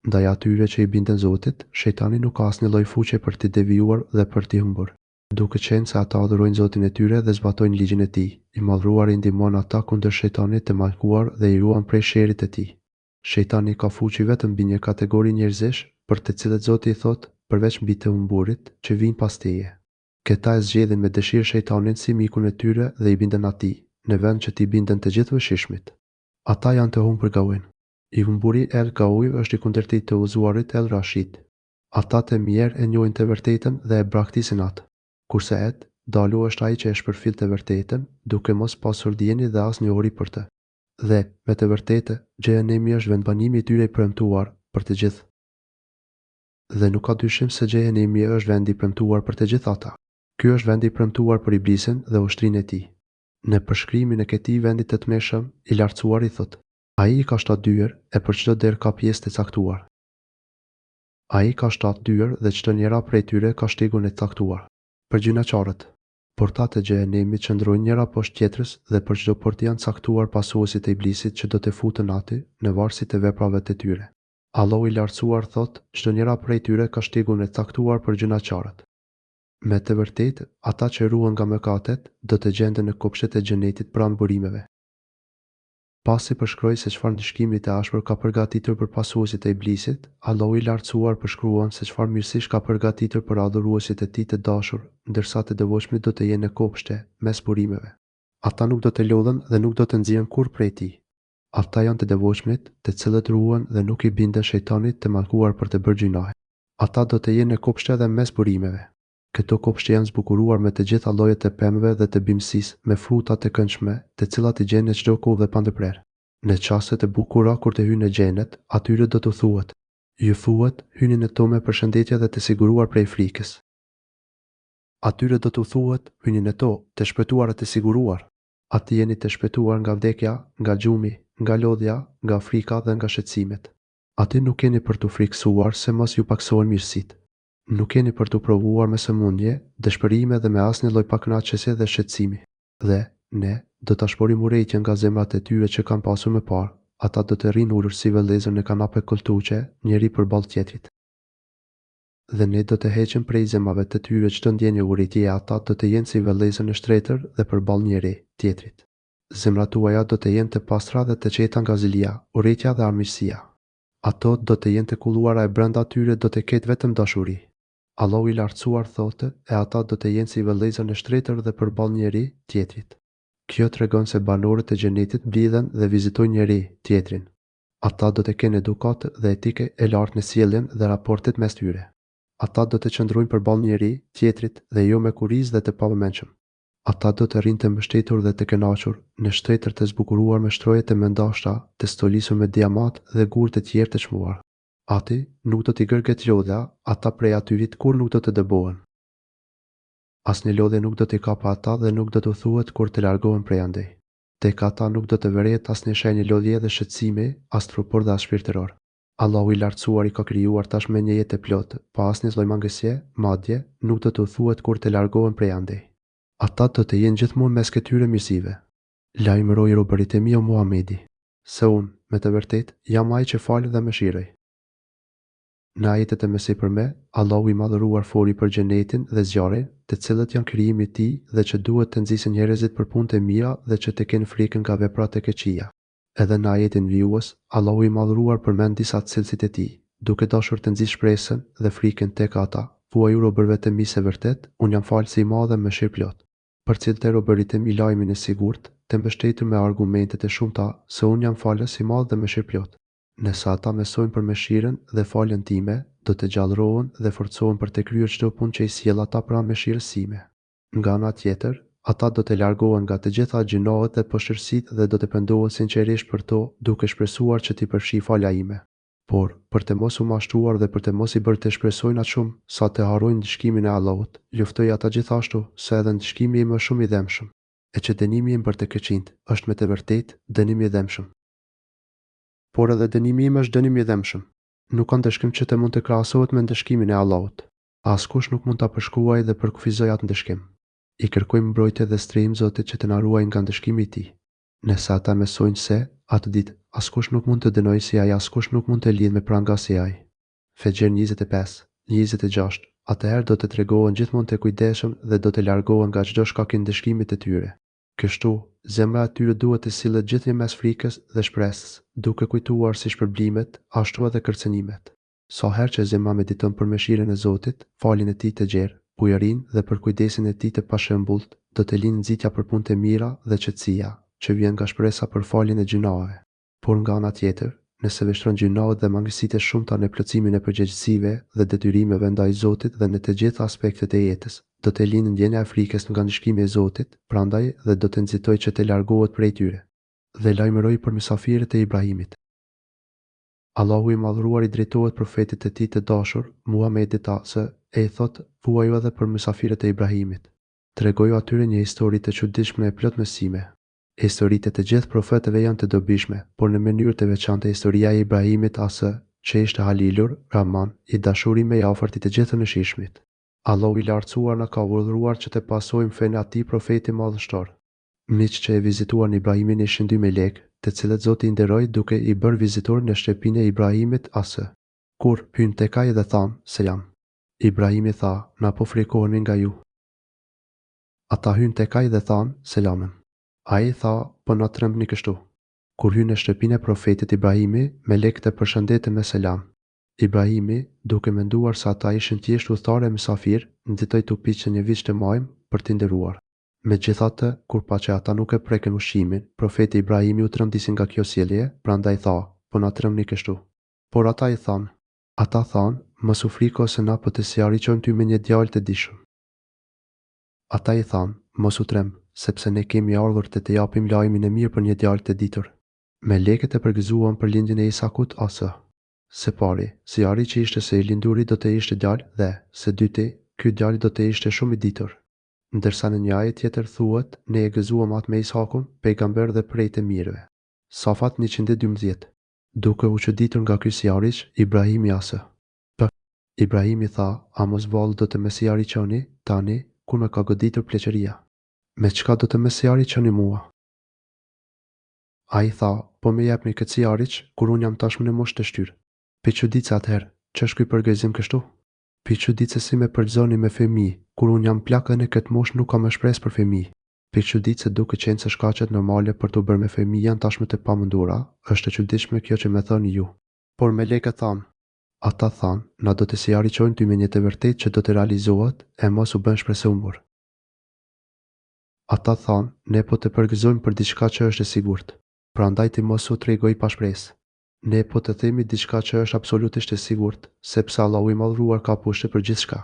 [SPEAKER 1] Ndaj atyre që i bindën Zotit, shejtani nuk ka asnjë lloj fuqie për t'i devijuar dhe për t'i humbur. Duke qenë se ata adhurojnë Zotin e tyre dhe zbatojnë ligjin e Tij, i madhruari ndihmon ata kundër shejtanit të mallkuar dhe i ruan prej sherrit të tij. Shejtani ka fuqi vetëm mbi një kategori njerëzish, për të cilët Zoti i thotë, përveç mbi të humburit që vinë pas teje. Këta e zgjedhin me dëshirë shejtanin si mikun e tyre dhe i binden atij, në vend që t'i binden të gjithëve shishmit. Ata janë të humbur gawin. I humburi El Gawi është i kundërtit të udhëzuarit El Rashid. Ata të mirë e njohin të vërtetën dhe e braktisin atë. Kurse dalu është ai që e shpërfil të vërtetën, duke mos pasur dieni dhe asnjë uri për të. Dhe, me të vërtetë, xhehenemi është vendbanimi i tyre i premtuar për të gjithë. Dhe nuk ka dyshim se xhehenemi është vendi i premtuar për të gjithë ata. Ky është vendi i premtuar për iblisin dhe ushtrinë e tij. Në përshkrimin e këtij vendi të tmeshëm, i lartësuar i thotë: Ai ka 7 dyer e për çdo derë ka pjesë të caktuar. Ai ka 7 dyer dhe çdo njëra prej tyre ka shtegun e caktuar. Për gjynaqarët, portat e xhehenemit qëndrojnë njëra poshtë tjetrës dhe për çdo portë janë caktuar pasuesit e iblisit që do të futen aty në varësi të veprave të tyre. Allahu i lartësuar thotë, çdo njëra prej tyre ka shtegun e caktuar për gjynaqarët. Me të vërtetë, ata që ruhen nga mëkatet do të gjenden në kopshtet e xhenetit pranë burimeve. Pasi përshkroi se çfarë ndëshkimi të ashpër ka përgatitur për pasuesit e iblisit, Allahu i lartësuar përshkruan se çfarë mirësish ka përgatitur për adhuruesit e tij të dashur, ndërsa të devotshmit do të jenë në kopshte mes burimeve. Ata nuk do të lodhen dhe nuk do të nxjerrin kurrë prej tij. Ata janë të devotshmit, të cilët ruhen dhe nuk i binden shejtanit të mallkuar për të bërë gjunahe. Ata do të jenë në kopshte dhe mes burimeve. Këto kopshte janë zbukuruar me të gjitha llojet të pemëve dhe të bimësisë, me fruta të këndshme, të cilat i gjen në çdo kohë dhe pa ndërprerje. Në çaste të bukura kur të hyjnë në xhenet, atyre do t'u thuhet: Ju thuhet, hyni në to me përshëndetje dhe të siguruar prej frikës. Atyre do t'u thuhet, hyni në to, të shpëtuar e të siguruar. Ati jeni të shpëtuar nga vdekja, nga gjumi, nga lodhja, nga frika dhe nga shqetësimet. Ati nuk keni për t'u frikësuar se mos ju paksohen mirësitë. Nuk keni për t'u provuar me sëmundje, dëshpërime dhe me asnjë lloj pakënaqësie dhe shqetësimi. Dhe ne do ta shporim urrejtjen nga zemrat e tyre që kanë pasur më parë. Ata do të rrinë ulur si vëllezër në kanape koltuqe, njëri përballë tjetrit. Dhe ne do të heqim prej zemrave të tyre çdo ndjenjë urrejtje, ata do të jenë si vëllezër në shtretër dhe përballë njëri tjetrit. Zemrat tuaja do të jenë të pastra dhe të qeta nga zilia, urrejtja dhe armiqësia. Ato do të jenë të kulluara e brenda tyre do të ketë vetëm dashuri. Allahu i lartësuar thotë, e ata do të jenë si vëllezër në shtretër dhe përballë njëri tjetrit. Kjo tregon se banorët e xhenetit blidhen dhe vizitojnë njëri tjetrin. Ata do të kenë edukatë dhe etike e lartë në sjelljen dhe raportet mes tyre. Ata do të qëndrojnë përballë njëri tjetrit dhe jo me kuriz dhe të pavëmendshëm. Ata do të rinë të mbështetur dhe të kënaqur në shtetër të zbukuruar me shtroje të mendashta, të stolisur me diamant dhe gurë të tjerë të çmuar. Ati nuk do t'i gërget lodha, ata prej atyrit kur nuk do të dëbohen. Asnjë lodhje nuk do t'i kapa ata dhe nuk do t'u thuhet kur të largohen prej andej. Tek ata nuk do të vërehet asnjë shenjë lodhje dhe shqetësimi, as trupor dhe as shpirtëror. Allahu i lartësuar i ka krijuar tashmë një jetë e plotë, pa asnjë lloj mangësie, madje nuk do t'u thuhet kur të largohen prej andej. Ata do të jenë gjithmonë mes këtyre mirësive. Lajmëroi robërit e mi o Muhamedi, se unë, me të vërtet, jam ai që fal dhe mëshiroj. Në ajetet e mësipërme, Allahu i madhëruar foli për xhenetin dhe zjarrin, të cilët janë krijimi i tij dhe që duhet të nxjisën njerëzit për punët e mira dhe që të kenë frikën nga veprat e këqija. Edhe në ajetin vijues, Allahu i madhëruar përmend disa të cilësit e tij, duke dashur të nxjisë shpresën dhe frikën tek ata. Thuaj robërve të mi se vërtet, unë jam falësi i madh dhe mëshirëplot. Përcjellte robërit e mi lajmin e sigurt, të mbështetur me argumentet e shumta se unë jam falës i madh dhe mëshirëplot. Nëse ata mesojnë për mëshirën dhe faljen time, do të gjallërohen dhe forcohen për të kryer çdo punë që i sjell ata pranë mëshirës sime. Nga ana tjetër, ata do të largohen nga të gjitha gjinohet dhe poshtërsitë dhe do të pendohen sinqerisht për to, duke shpresuar që t'i përfshi falja ime. Por, për të mos u mashtruar dhe për të mos i bërë të shpresojnë atë shumë sa të harrojnë dëshkimin e Allahut, luftoj ata gjithashtu se edhe dëshkimi im është shumë i dëmshëm, e që dënimi im për të këqinjt është me të vërtetë dënim i dëmshëm. Por edhe dënimi im është dënim i dëmshëm. Nuk ka ndëshkim që të mund të krahasohet me ndëshkimin e Allahut. Askush nuk mund ta përshkruajë dhe përkufizojë atë ndëshkim. I kërkojmë mbrojtje dhe strehim Zotit që të na ruajë nga ndëshkimi i tij. Nëse ata mësojnë se, atë ditë, askush nuk mund të dënojë si ai, askush nuk mund të lidhë me pranga si ai. Fexher 25, 26, atëherë do të tregohen gjithmonë të kujdesshëm dhe do të largohen nga çdo shkak i ndëshkimit të tyre. Kështu, zemra e tyre duhet të sillet gjithnjë mes frikës dhe shpresës, duke kujtuar si shpërblimet, ashtu edhe kërcënimet. Sa herë që zemra mediton për mëshirën e Zotit, faljen e tij të gjerë, bujarinë dhe për kujdesin e tij të pashëmbullt, do të linë nxitja për punë të mira dhe qetësia, që vjen nga shpresa për faljen e gjunave. Por nga ana tjetër, nëse vështron gjunat dhe mangësitë e shumta në plotësimin e përgjegjësive dhe detyrimeve ndaj Zotit dhe në të gjitha aspektet e jetës, do të linë ndjenja e frikës nga ndëshkimi i Zotit, prandaj dhe do të nxitojë që të largohet prej tyre. Dhe lajmëroi për mysafirët e Ibrahimit. Allahu i madhruar i drejtohet profetit e tij të dashur, Muhamedit se e thotë: "Thuaju edhe për mysafirët e Ibrahimit. Tregoju atyre një histori të çuditshme e plot mësime. Historitë e të gjithë profetëve janë të dobishme, por në mënyrë të veçantë historia e Ibrahimit që ishte Halilur, Rahman, i dashuri me i afërt i të gjithë në shishmit. Allahu i lartësuar na ka urdhëruar që të pasojmë fenë atij profeti madhështor. Miq që e vizituan Ibrahimin ishin 2 melek, të cilët Zoti i nderoi duke i bërë vizitor në shtëpinë e Ibrahimit kur hyn tek ai dhe thanë: "Selam." Ibrahimi tha: "Na po frikohemi nga ju." Ata hyn tek ai dhe thanë: "Selamën." Ai tha: "Po na trembni kështu." Kur hyn në shtëpinë e profetit Ibrahimi, melekët e përshëndetën me selam. Ibrahimi, duke menduar se ata ishin thjesht udhëtarë e mysafir, nxitoi t'u piqë një viç të majm për t'i nderuar. Megjithatë, kur pa që ata nuk e prekën ushqimin, profeti Ibrahimi u trëndisi nga kjo sjellje, prandaj tha: "Po na trembni kështu." Por ata thanë: "Mos u friko se na po të sjarriqojmë ty me një djalë të dishëm." Ata i thanë: "Mos u tremb, sepse ne kemi ardhur të të japim lajmin e mirë për një djalë të ditur." Melekët e përgëzuan për lindjen e Isakut Se pari, zjarri që ishte se i linduri do të ishte djalë dhe, se dyti, ky djalë do të ishte shumë i ditur. Ndërsa në një ajet tjetër thuhet, ne e gëzuam atë me Isakun, pejgamber dhe prej të mirëve. Safat 112. Duke u çuditur nga ky zjarriç, Ibrahimi Ibrahimi tha: "A mos vallë do të më sjarriqoni tani, kur më ka goditur pleqëria? Me çka do të më sjarriqoni mua?" Ai tha: "Po më jepni këtë zjarriç kur un jam tashmë në moshë të shtyrë." Pi çuditse atëherë, ç'është ky përgëzim kështu? Pi çuditse si më përgëzoni me fëmijë, kur un jam plak dhe në këtë moshë nuk kam më shpresë për fëmijë. Pi çuditse duke qenë se shkaqet normale për t'u bërë me fëmijë janë tashmë të pamundura, është e çuditshme kjo që më thoni ju. Por melekët ata thanë, na do të sjarriqojnë ty me një të vërtetë që do të realizohet e mos u bën shpresë humbur. Ata thanë, ne po të përgëzojmë për diçka që është e sigurt, prandaj ti mos u tregoj pa shpresë. Ne po të themi diçka që është absolutisht e sigurt, sepse Allahu i Madhëruar ka pushte për gjithçka.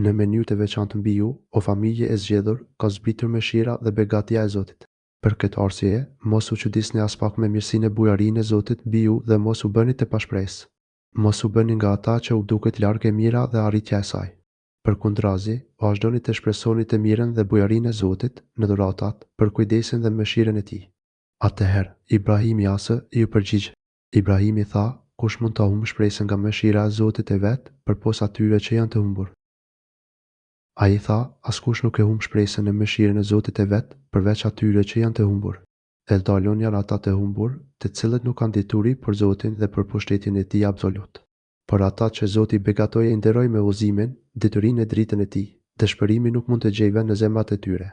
[SPEAKER 1] Në menjë të veçantë mbi ju, o familje e zgjedhur, ka zbritur mëshira dhe begatia e Zotit. Për këtë arsye, mos u çuditni as pak me mirësinë e bujarinë e Zotit mbi ju dhe mos u bëni të pashpresë. Mos u bëni nga ata që u duket larg e mira dhe arritja e saj. Përkundrazi, vazhdoni të shpresoni të mirën dhe bujarinë e Zotit në dhuratat, për kujdesin dhe mëshirën e tij. Atëherë, Ibrahimi asë ju përgjigj. Ibrahimi tha, kush mund ta humbë shpresën nga mëshira e Zotit e vet, përpos atyre që janë të humbur. Ai tha, askush nuk e humb shpresën në mëshirën e Zotit e vet, përveç atyre që janë të humbur. E dalon janë ata të humbur, të cilët nuk kanë dituri për Zotin dhe për pushtetin e tij absolut. Por ata që Zoti begatoi e nderoi me udhëzimin, diturinë e dritën e tij, dëshpërimi nuk mund të gjejë vend në zemrat e tyre.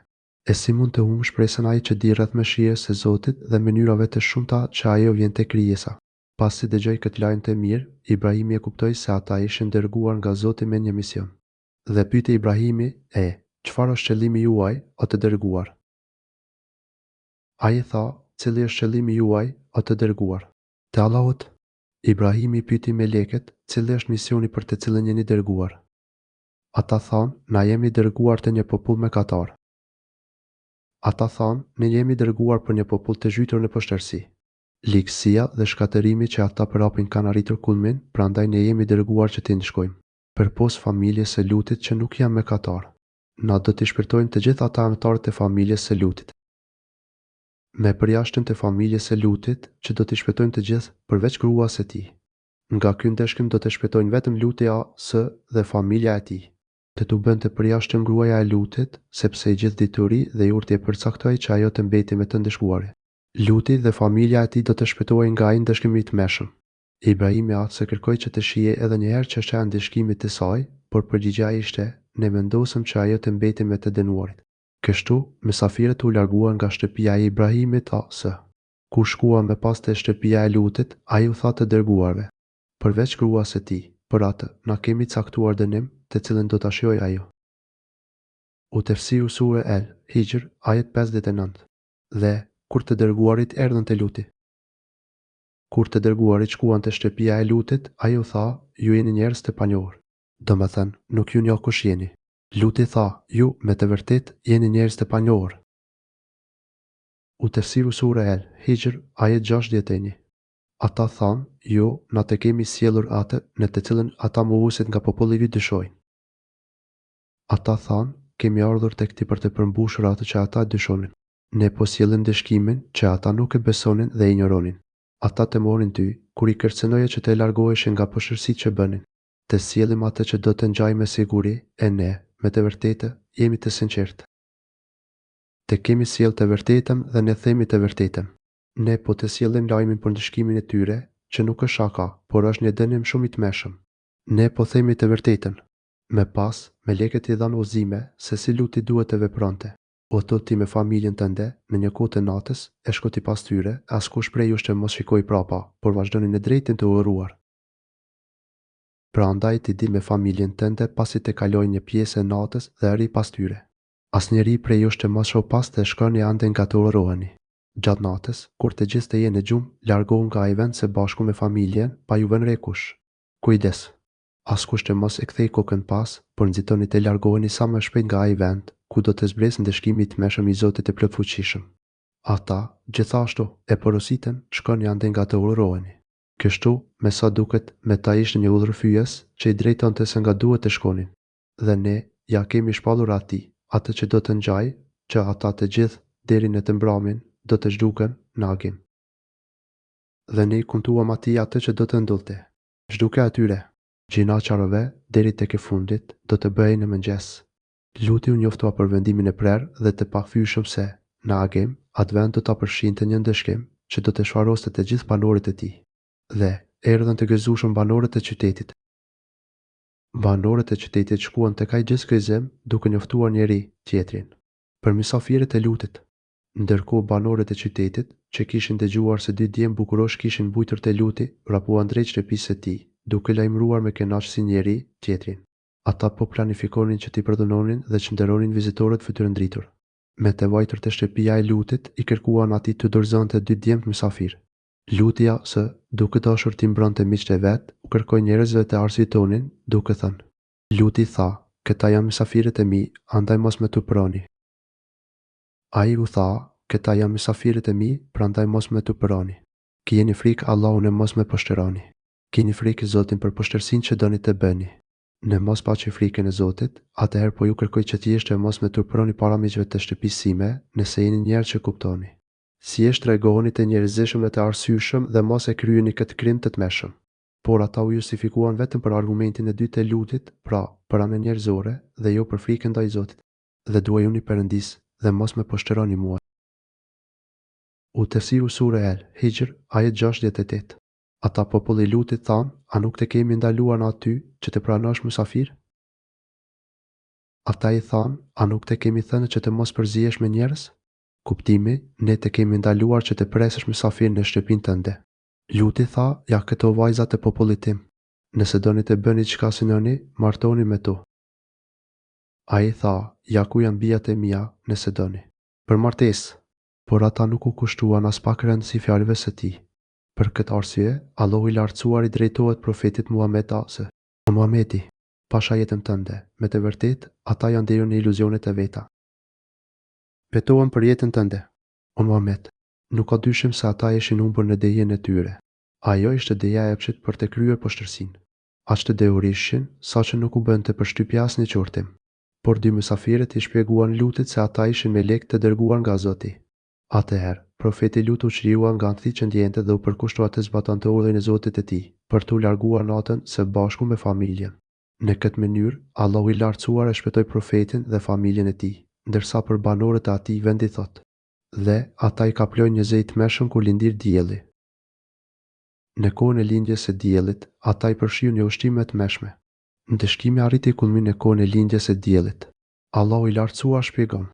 [SPEAKER 1] E si mund të humbë shpresën ai që di rreth mëshirës së Zotit dhe mënyrave të shumta që ajo vjen tek krijesa. Pasi dëgjoi këtë lajm të mirë, Ibrahimi e kuptoi se ata ishin dërguar nga Zoti me një mision. Dhe pyeti Ibrahimi, çfarë është qëllimi juaj, o të dërguar? Ai tha, cili është qëllimi juaj, o të dërguar? Te Allahut. Ibrahimi pyeti meleket, cili është misioni për të cilën jeni dërguar? Ata thanë, na jemi dërguar të një popull mëkatar. Ata thanë, ne jemi dërguar për një popull të zhytur në poshtërsi. Ligësia dhe shkatërimi që ata përhapin kanë arritur kulmin, prandaj ne jemi dërguar që t'i ndihmojmë. Përpos familjes së Lutit që nuk janë mëkatar. Na do t'i shpërtojmë të gjithë ata anëtarët e familjes së Lutit. Me përjashtën të familjes së Lutit që do t'i shpëtojmë të gjithë përveç gruas së tij. Nga ky ndeshkim do të shpëtojnë vetëm Luti dhe familja e tij. Të tu bën të përjashtëm gruaja e Lutit, sepse i gjithë dituri dhe i urti e përcaktoi që ajo të mbeti me të ndeshkuari. Luti dhe familja e tij do të shpëtohej nga ai ndeshkim i tmeshëm. Ibrahimi se kërkoi që të shihej edhe një herë çështja e ndeshkimit të saj, por përgjigjja ishte, ne vendosëm që ajo të mbeti me të dënuarit. Kështu, mysafirët u larguan nga shtëpia e Ibrahimit Kur shkuan me pas të shtëpia e Lutit, ai u tha të dërguarve, përveç gruas së tij, për atë, na kemi caktuar dënim, të cilën do ta shijojë ajo. U tefsiru sure El, Hijr, ajet 59. Dhe, kur të dërguarit erdhën te Luti. Kur të dërguarit shkuan te shtëpia e Lutit, ai u tha, ju jeni njerëz të panjohur. Domethënë, nuk ju njoh kush jeni. Luti tha, ju me të vërtet jeni njerëz të panjohur. U tefsiru sure El, Hijr, ajet 61. Ata thanë, jo, na të kemi sjellur atë në të cilën ata mohuesit nga populli i dyshojnë. Ata thanë, kemi ardhur tek ti për të përmbushur atë që ata dyshonin. Ne po sjellim dëshkimin që ata nuk e besonin dhe injoronin. Ata të morin ty, kur i kërcënoje që të largoheshin nga poshtërsitë që bënin. Të sjellim atë që do të ngjajë me siguri, e ne, me të vërtetë, jemi të sinqertë. Te kemi sjell të vërtetën dhe ne themi të vërtetën. Ne po të sjellim lajmin për ndëshkimin e tyre, që nuk është shaka, por është një dënim shumë i tmeshëm. Ne po themi të vërtetën. Me pas, melekët i dhanë udhëzime se si Luti duhet të vepronte. O thot ti me familjen tënde, në një kohë të natës, e shkoti pas tyre, askush prej jush të mos shikoj prapa, por vazhdoni në drejtin të udhëruar. Prandaj ti di me familjen tënde pasi të kaloj një pjesë e natës dhe arri pas tyre. Asnjëri prej jush të mos shoh pas të shkoni ande nga të udhëroheni. Gjatë natës, kur të gjithë të jenë në gjumë, largohu nga ai vend së bashku me familjen, pa ju vënë re kush. Kujdes. Askush të mos e kthej kokën pas, por nxitoni të largoheni sa më shpejt nga ai vend, ku do të zbresë ndeshkimi i tmeshëm i Zotit të plotfuqishëm. Ata, gjithashtu, e porositën, shkoni ande nga të udhëroheni. Kështu, me sa duket, me ta ishte një udhërfyes që i drejtonte se nga duhet të shkonin. Dhe ne, ja kemi shpallur atij, atë që do të ngjajë, që ata të gjithë, deri në të mbramin, do të zhduken në agim. Dhe ne i kuntuam atij atë që do të ndodhte. Zhduke atyre, gjinaqarëve, deri tek e fundit, do të bëhej në mëngjes. Luti u njoftua për vendimin e prerë dhe të pafyeshëm se, në agim, atë vend do ta përfshinte një ndëshkim që do të shfaroste të gjithë banorët e tij. Dhe erdhën të gëzueshëm banorët e qytetit. Banorët e qytetit shkuan tek ai gjithë gëzim, duke njoftuar njëri tjetrin. Për mysafirët e Lutit. Ndërkohë banorët e qytetit, që kishin dëgjuar se dy djem bukurosh kishin mbujtur te Luti, rapuan drejt shtëpisë së tij, duke lajmëruar me kënaqësi njëri tjetrin. Ata po planifikonin që t'i përdononin dhe që nderonin vizitorët fytyrë ndritur. Me të vajtur te shtëpia e Lutit, i kërkuan atij të dorëzonte dy djemt mysafir. Lutja se, duke dashur t'i mbronte miqtë e vet, u kërkoi njerëzve të arsitonin, duke thënë: Luti tha, këta janë mysafirët e mi, andaj mos më tupëroni. Ai u tha, këta janë mysafirët e mi, prandaj mos më tupëroni. Keni frikë Allahun e mos më poshtëroni. Keni frikë Zotin për poshtërsinë që doni të bëni. Në mos paçi frikën e Zotit, atëherë po ju kërkoj që thjesht e mos më tupëroni para miqve të shtëpisë sime, nëse jeni njerëz që kuptoni. Thjesht tregohuni të njerëzishëm dhe të arsyeshëm dhe mos e kryeni këtë krim të tmeshëm. Por ata u justifikuan vetëm për argumentin e dytë të lutit, pra për anë njerëzore dhe jo për frikën ndaj Zotit. Dhe duajuni Perëndis dhe mos më poshtëroni mua. U tefsiru sure El, Hijr, ajet 68. Ata populli i lutit thanë, a nuk të kemi ndaluar në aty që të pranosh mysafir? Ata i thanë, a nuk të kemi thënë që të mos përzihesh me njerëz? Kuptimi, ne të kemi ndaluar që të presësh mysafir në shtëpinë tënde. Luti tha, ja këto vajzat e popullit tim. Nëse doni të bëni çka synoni, martoni me to. Ai tha, ja ku janë bijat e mia, nëse doni. Për martesë. Por ata nuk u kushtuan as pak rëndësi fjalëve së tij. Për këtë arsye, Allahu i lartësuar i drejtohet profetit Muhammed se: O Muhamedi, pasha jetën tënde, me të vërtetë, ata janë derë në iluzionet e veta. Betohen për jetën tënde. O Muhammed, nuk ka dyshim se ata ishin humbur në dejen e tyre. Ajo ishte deja e epshit për të kryer poshtërsinë. Aq të dehurishin, saqë nuk u bënte përshtypje asnjë qortim. Por dy mysafirët i shpjeguan lutit se ata ishin melek të dërguar nga Zoti. Atëherë, profeti Lut u çliua nga anthi që ndjente dhe u përkushtua të zbatante urdhrin e Zotit të tij, për t'u larguar natën së bashku me familjen. Në këtë mënyrë, Allahu i lartësuar e shpëtoi profetin dhe familjen e tij, ndërsa për banorët e atij vendi thot: Dhe ata i kaplojnë një zej tmeshëm kur lindir dielli. Në kohën e lindjes së diellit, ata i përfshiun një ushqim të mëshme. Ndëshkimi arriti kulmin në kohën e lindjes së diellit. Allahu i lartësuar shpjegon: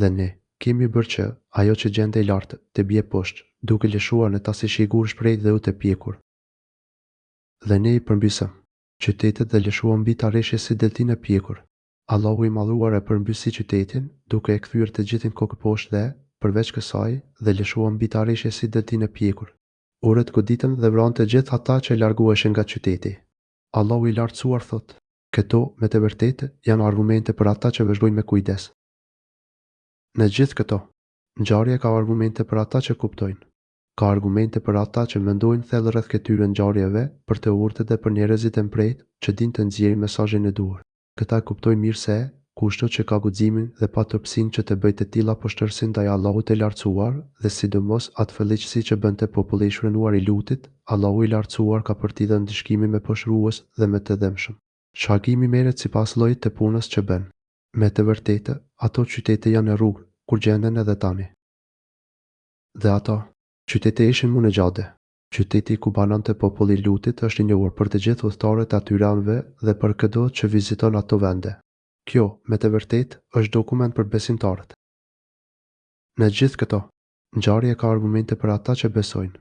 [SPEAKER 1] Dhe ne kemi bërë që ajo që gjende i lartë të bie poshtë, duke lëshuar në ta si shigur shprejt dhe u të pjekur. Dhe ne i përmbysëm qytetet dhe lëshuam mbi tareshje si deltin e pjekur. Allahu i madhuar e përmbysi qytetin, duke e kthyer të gjithin kokë poshtë dhe, përveç kësaj, dhe lëshuam mbi tareshje si deltin e pjekur. Urët goditën dhe vranë të gjithë ata që largueshin nga qyteti. Allahu i lartësuar thot: Këto, me të vërtetë, janë argumente për ata që vëzhgojnë me kujdes. Në gjithë këto, ngjarja ka argumente për ata që kuptojnë. Ka argumente për ata që mendojnë thellë rreth këtyre ngjarjeve për të urtët dhe për njerëzit e mprejtë që dinë të nxjerrin mesazhin e duhur. Këta e kuptojnë mirë se, kushto që ka guximin dhe patopsinë që të bëjë të tilla poshtërsi ndaj Allahut të lartësuar dhe sidomos atë fëllëqësi që bënte populli i shënuar i lutit, Allahu i lartësuar ka përtidhur ndëshkimin me poshtrues dhe me të dëmshëm. Shkakimi merret sipas llojit të punës që bën. Me të vërtetë, ato qytete janë në rrugë, kur gjenden edhe tani. Dhe ato, qytete ishin më në gjade. Qyteti ku banonte populli i lutit është i njohur për të gjithë udhëtarët e atyre anëve dhe për çdo që viziton ato vende. Kjo, me të vërtetë, është dokument për besimtarët. Në gjithë këto, ngjarja ka argumente për ata që besojnë.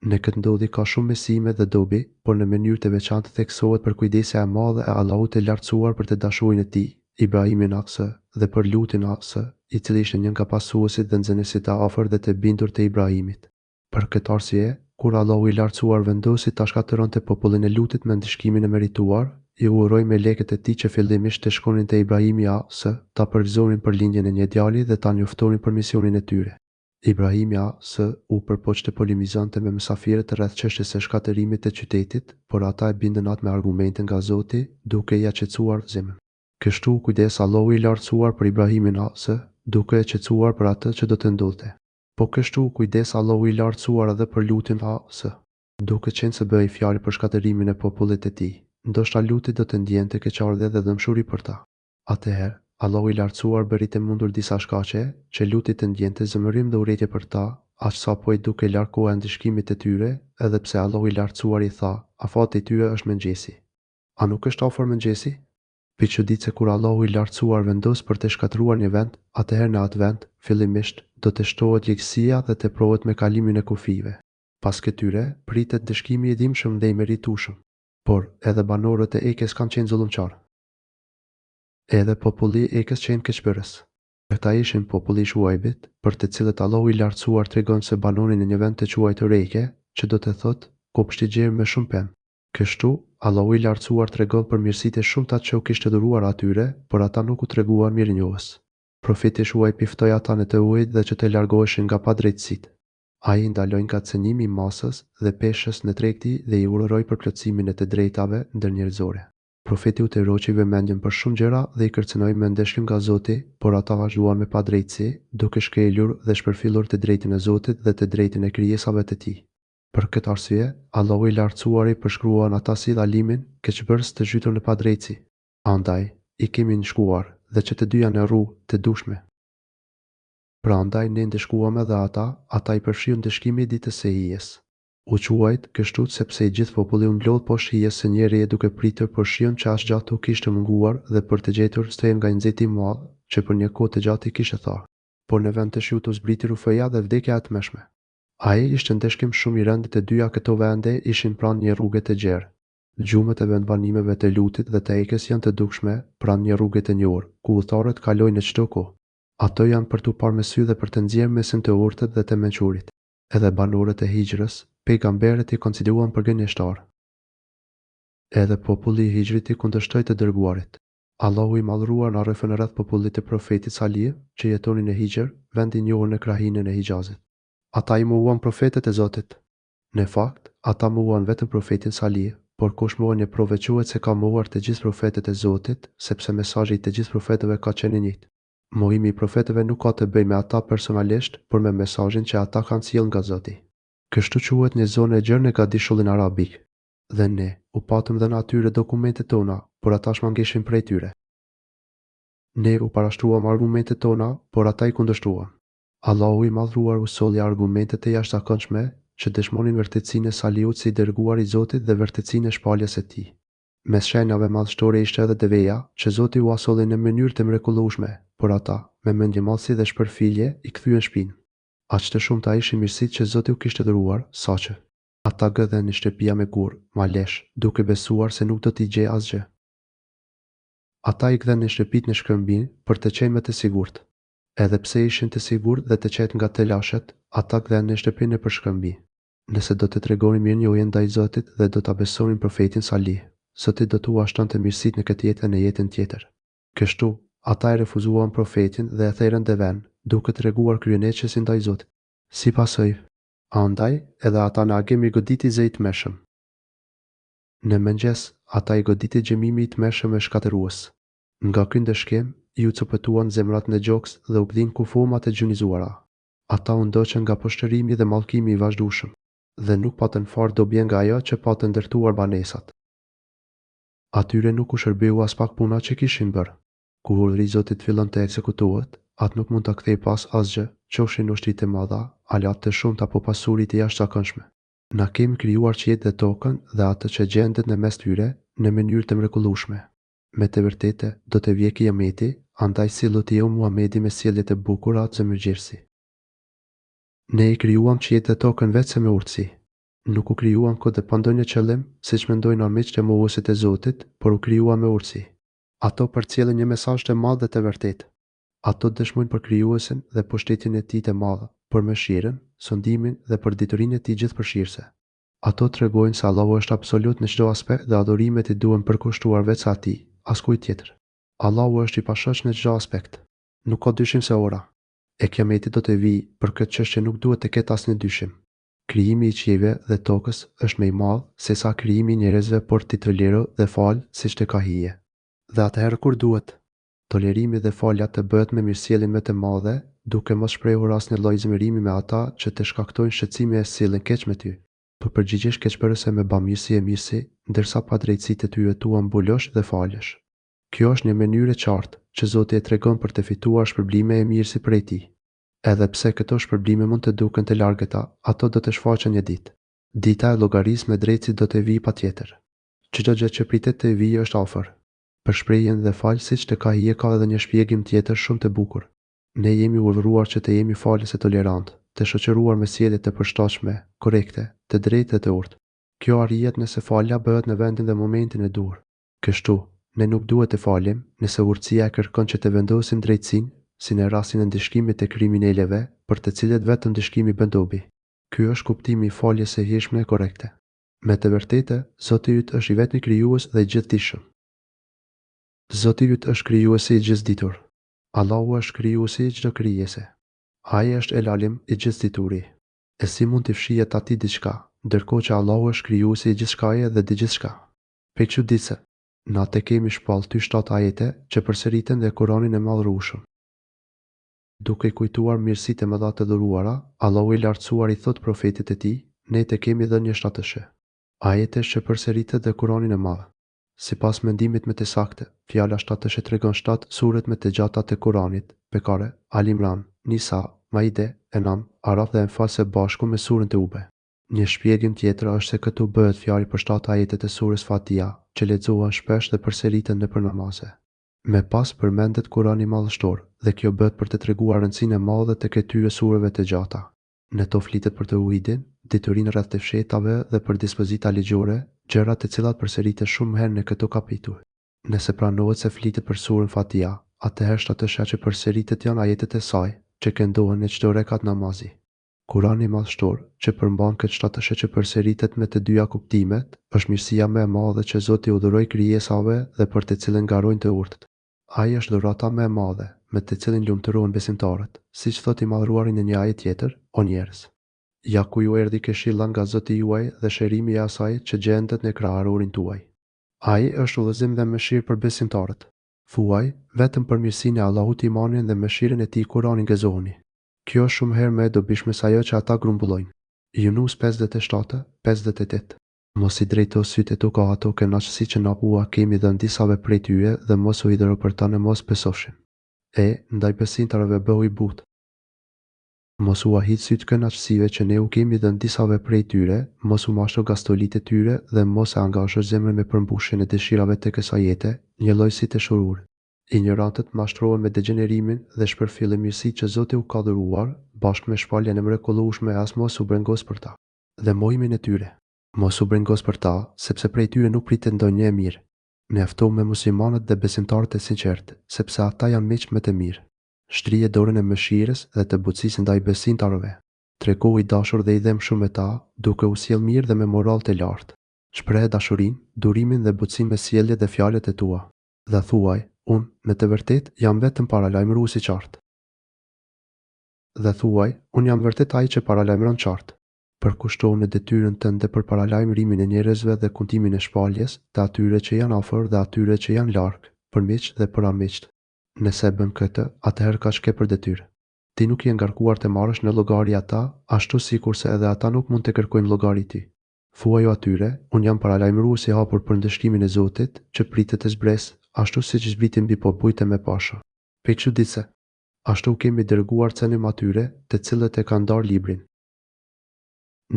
[SPEAKER 1] Në këtë ndodhi ka shumë mesime dhe dobi, por në mënyrë të veçantë theksohet për kujdesja e madhe e Allahut të lartësuar për të dashurin e tij, Ibrahimin a.s. dhe për Lutin a.s., i cili ishte një nga pasuesit dhe nxënësit e afër dhe të bindur të Ibrahimit. Për këtë arsye, kur Allahu i lartësuar vendosi ta shkatëronte popullin e Lutit me ndëshkimin e merituar, i uroi melekët e tij që fillimisht të shkonin te Ibrahimi a.s., ta përgëzonin për lindjen e një djali dhe ta njoftonin për misionin e tyre. Ibrahimi a.s. u përpoq të polemizonte me mysafirët rreth çështjes së shkatërimit të qytetit, por ata e bindën atë me argumente nga Zoti, duke ia qetësuar zemrën. Kështu kujdes Allahu i lartësuar për Ibrahimin a.s., duke e qetësuar për atë që do të ndodhte. Po kështu kujdes Allahu i lartësuar edhe për Lutin a.s., duke qenë se bëhej fjalë për shkatërimin e popullit të tij. Ndoshta Luti do të ndjente keqardhje dhe dëmshuri për ta. Atëherë, Allahu i lartësuar bëri të mundur disa shkaqe që Luti të ndjente zemërim dhe urrëtie për ta, aq sa po i duke largohej ndëshkimit të tyre, edhe pse Allahu i lartësuar i tha: "Afati i tyre është mëngjesi." A nuk është afër mëngjesi? Piçuditse kur Allahu i lartësuar vendos për të shkatëruar një vend, atëherë në atë vend, fillimisht, do të shtohet ligësia dhe të provet me kalimin e kufive. Pas këtyre, pritet dëshkimi i dhimbshëm dhe i meritueshëm. Por, edhe banorët e Ekës kanë qenë zullumqarë. Edhe populli i Ekës qenë keqbërës. Këta ishin populli i Shuaibit, për të cilët Allahu i lartësuar tregon se banonin në një vend të quajtur Eke, që do të thotë kopshti gjerë me shumë pemë. Kështu, Allahu i lartësuar tregon për mirësitë e shumta që u kishte dhuruar atyre, por ata nuk u treguan mirënjohës. Profeti Shuaib i ftoi ata në të ujit dhe që të largoheshin nga padrejtësitë. Ai i ndaloi nga cënimi i masës dhe peshës në tregti dhe i urëroi për plotësimin e të drejtave ndërnjerëzore. Profeti u tërhoqi vëmendjen për shumë gjëra dhe i kërcënoi me ndeshkim nga Zoti, por ata vazhduan me padrejtësi, duke shkelur dhe shpërfillur të drejtën e Zotit dhe të drejtën e krijesave të tij. Për këtë arsye, Allahu i lartësuari përshkruan ata si dhalimin, keqbërës të zhytur në padrejtësi. Andaj, i kemi ndëshkuar dhe që të dy janë në rrugë të dushme. Prandaj ne ndëshkuam edhe ata i përfshiu ndëshkimi i ditës së hijes. U quajt kështu sepse i gjithë populli u mblodh poshtë hijes së njeriu duke pritur për shiun që as gjatë u kishte munguar dhe për të gjetur sten nga nxehti i madh që për një kohë të gjatë i kishte thar. Por në vend të shiut u zbriti rufëja dhe vdekja e tmeshme. Ai ishte ndeshkim shumë i rëndë, të dyja këto vende ishin pranë një rruge të gjerë. Gjumet e vendbanimeve të lutit dhe të ekës janë të dukshme pranë një rruge të njohur, ku udhëtarët kalojnë në çdo kohë. Ato janë për t'u parë me sy dhe për të nxjerrë mesin të urtët dhe të mençurit. Edhe banorët e hijrës, pejgamberët i konsideruan për gënjeshtar. Edhe populli i hijrit i kundërshtoi të dërguarit. Allahu i madhruar na rrëfën rreth popullit të profetit Salih, që jetonin në Hijr, vend i njohur në krahinën e Hijazit. Ata i mohuan profetët e Zotit. Në fakt, ata mohuan vetëm profetin Salih, por kush mohon një prove quhet se ka mohuar të gjithë profetët e Zotit, sepse mesazhi i të gjithë profetëve ka qenë i njëjtë. Mohimi i profetëve nuk ka të bëjë me ata personalisht, por me mesazhin që ata kanë sjellë nga Zoti. Kështu quhet një zonë e gjerë në gadishullin arabik. Dhe ne u patëm dhe në atyre dokumentet tona, por ata shmangeshin prej tyre. Ne u parashtruam argumentet tona, por ata i kundërshtuan. Allahu i madhruar u solli argumentet e jashtëzakonshme që dëshmonin vërtetësinë e Salihut si dërguar i Zotit dhe vërtetësinë e shpaljes së tij. Mes shenjave madhështore ishte edhe deveja, që Zoti u asolli në mënyrë të mrekullueshme, por ata, me mendjemallsi dhe shpërfilje, i kthyen shpinë. Aq të shumta ishin mirësitë që Zoti u kishte dhuruar, saqë ata gëdhen në shtëpia me gur, malesh, duke besuar se nuk do t'i gjej asgjë. Ata i gdhen në shtëpitë në shkëmbin për të qenë më të sigurt. Edhe pse ishin të sigurt dhe të qetë nga telashet, ata gdhen në shtëpinë e përshkëmbi. Nëse do të tregonin mirënjohje ndaj Zotit dhe do ta besonin profetin Salih, Zoti do t'u ashtonte mirësitë në këtë jetë dhe në jetën tjetër. Kështu, ata e refuzuan profetin dhe e therrën deven, duke treguar kryeneçësi ndaj Zotit. Si pasojë, andaj edhe ata në agim i goditi zë i tmeshëm. Në mëngjes, ata i goditi gjemimi i tmeshëm e shkatërues. Nga ky ndëshkim, ju copëtuan zemrat në gjoks dhe u bdhin kufomat e gjunizuara. Ata u ndoqën nga poshtërimi dhe mallkimi i vazhdueshëm, dhe nuk patën fare dobje nga ajo që patën ndërtuar banesat. Atyre nuk u shërbeu as pak puna që kishin bërë. Kur urdhri i Zotit fillon të ekzekutohet, atë nuk mund ta kthej pas asgjë, qofshin ushtritë e mëdha, alat të shumta apo pasuri të jashtëzakonshme. Na kemi krijuar qiellin dhe tokën dhe atë që gjendet në mes tyre në mënyrë të mrekullueshme. Me të vërtetë do të vijë Kiameti, andaj silloti e Muhamedi me sjellje të bukura të zemërgjërsi. Ne i krijuam qiellin dhe tokën vetëm me urtësi. Nuk u krijuam kodë pa ndonjë qëllim, siç mendojnë armiqtë e mohuesit e Zotit, por u krijuam me urtësi. Ato përcjellin një mesazh të madh dhe të vërtetë. Ato dëshmojnë për krijuesin dhe pushtetin e tij të madh, për mëshirën, sondimin dhe për diturinë e tij gjithëpërfshirëse. Ato tregojnë se Allahu është absolut në çdo aspekt dhe adhurimet i duhen përkushtuar vetëm atij, askujt tjetër. Allahu është i pashoq në çdo aspekt. Nuk ka dyshim se ora e Kiameti do të vijë, për këtë çështje nuk duhet të ketë asnjë dyshim. Krijimi i qiejve dhe tokës është më i madh se sa krijimi i njerëzve, por ti tolero dhe fal siç të ka hije. Dhe atëherë kur duhet, tolerimi dhe falja të bëhet me mirësjelljen më të madhe, duke mos shprehur asnjë lloj zmërimi me ata që të shkaktojnë shqetësime e sjellin keq me ty. Po përgjigjesh keqbërëse me bamirësi e mirësi, ndërsa padrejtësitë e tyre tua mbulosh dhe falësh. Kjo është një mënyrë e qartë që Zoti e tregon për të fituar shpërblime e mirësi prej tij. Edhe pse këto shpërblime mund të duken të largëta, ato do të shfaqen një ditë. Dita e llogarisë me drejtësi do të vijë patjetër. Çdo gjë që pritet të vijë është afër. Për shprehjen dhe falësiç të ka hije ka edhe një shpjegim tjetër shumë të bukur. Ne jemi urdhëruar që të jemi falës e tolerantë, të shoqëruar me sjellje të përshtatshme, korrekte, të drejtë dhe të urtë. Kjo arrihet nëse falja bëhet në vendin dhe momentin e duhur. Kështu, ne nuk duhet të falim nëse urtësia e kërkon që të vendosim drejtësinë, si në rastin e ndëshkimit të kriminalëve, për të cilët vetëm ndëshkimi bën dobi. Ky është kuptimi i faljes së hijshme e korekte. Me të vërtetë, Zoti yt është i vetmi krijues dhe i gjithdijshëm. Zoti yt është krijuesi i gjithditur. Allahu është krijuesi i çdo krijese. Ai është El Alim i gjithdituri. E si mund t'i fshihet atij diçka, ndërkohë që Allahu është krijuesi i gjithçkaje dhe di gjithçka? Pe çuditse, na te kemi shpall ty 7 ajete që përsëriten dhe Kur'anin e madhërueshëm. Duke i kujtuar mirësitë e mëdha të dhuruara, Allahu i lartësuar i thot profetit e tij, ne te kemi dhënë një shtatëshe. Ajete që përsëritet dhe Kur'anin e madh. Sipas mendimit më të saktë, fjala shtatëshe tregon 7 suret më të gjata të Kur'anit: Bekare, Al Imran, Nisa, Maide, Enam, Araf dhe Enfal së bashku me surën Teube. Një shpjegim tjetër është se këtu bëhet fjalë për 7 ajetet e surës Fatiha, që lexohen shpesh dhe përsëriten nëpër namaze. Me pas përmendet Kurani madhështor, dhe kjo bëhet për të treguar rëndësinë e madhe të këtyre sureve të gjata. Në to flitet për tauhidin, diturinë rreth të fshetave dhe për dispozita ligjore, gjëra të cilat përsëriten shumë herë në këto kapitull. Nëse pranohet se flitet për surën Fatiha, atëherë shtatëshja që përsëritet janë ajetet e saj, që këndohen në çdo rekat namazi. Kurani madhështor, që përmban këtë shtatëshe që përsëritet me të dyja kuptimet, është mirësia më e madhe që Zoti u dhuroi krijesave dhe për të cilën garojnë të urtët. Ai është dhurata më e madhe, me të cilin lumturohen besimtarët, siç thotë i madhruari në një ajet tjetër: O njerëz, ja ku ju erdhi këshilla nga Zoti juaj dhe shërimi i asaj që gjendet në krijarurin tuaj. Ai është udhëzim dhe mëshirë për besimtarët. Thuaj, vetëm për mirësinë e Allahut imanin dhe mëshirën e tij Kur'anin gëzoni. Kjo është shumë herë më e dobishme se ajo që ata grumbullojnë. Yunus 57:58. Mos i drejto sytë e tuka ato kënaqësi që na hua kemi dhënë disave prej tyre dhe mos u hidhuro për ta në mos besofshin. Ndaj besimtarëve bëhu i butë. Mos u ahit sytë kënaqësive që ne u kemi dhënë disave prej tyre, mos u mashto gastolitë e tyre dhe mos e angazhosh zemrën me përmbushjen e dëshirave të kësaj jete, një lloj si të shurur. Ignorantët mashtrohen me degenerimin dhe shpërfillin mirësitë që Zoti u ka dhuruar, bashkë me shpalljen e mrekullueshme as mos u brengos për ta. Dhe mohimin e tyre. Mos u brengos për ta, sepse prej tyre nuk pritet ndonjë e mirë. Mjafto me muslimanët dhe besimtarët e sinqertë, sepse ata janë miq më të mirë. Shtrije dorën e mëshirës dhe të butësisë ndaj besimtarëve. Tregohu i dashur dhe i dhem shumë me ta, duke u sjell mirë dhe me moral të lartë. Shpreh dashurinë, durimin dhe butësinë me sjelljet dhe fjalët e tua. Dhe thuaj, unë, me të vërtetë, jam vetëm paralajmërues i qartë. Dhe thuaj, unë jam vërtet ai që paralajmëron qartë. Përkushtohu në detyrën tënde për paralajmërimin e njerëzve dhe kundimin e shpalljes, të atyre që janë afër dhe atyre që janë larg, për miq dhe për armiqt. Nëse bën këtë, atëherë ka shke për detyrë. Ti nuk je ngarkuar të marrësh në llogari ata, ashtu sikurse edhe ata nuk mund të kërkojnë llogari ti. Thuaju atyre, unë jam paralajmërues i hapur për ndëshkimin e Zotit, që pritet të zbresë, ashtu siç zbriti mbi popujt e mëparshëm. Pe çuditse, ashtu kemi dërguar cenim atyre, të cilët e kanë ndarë librin.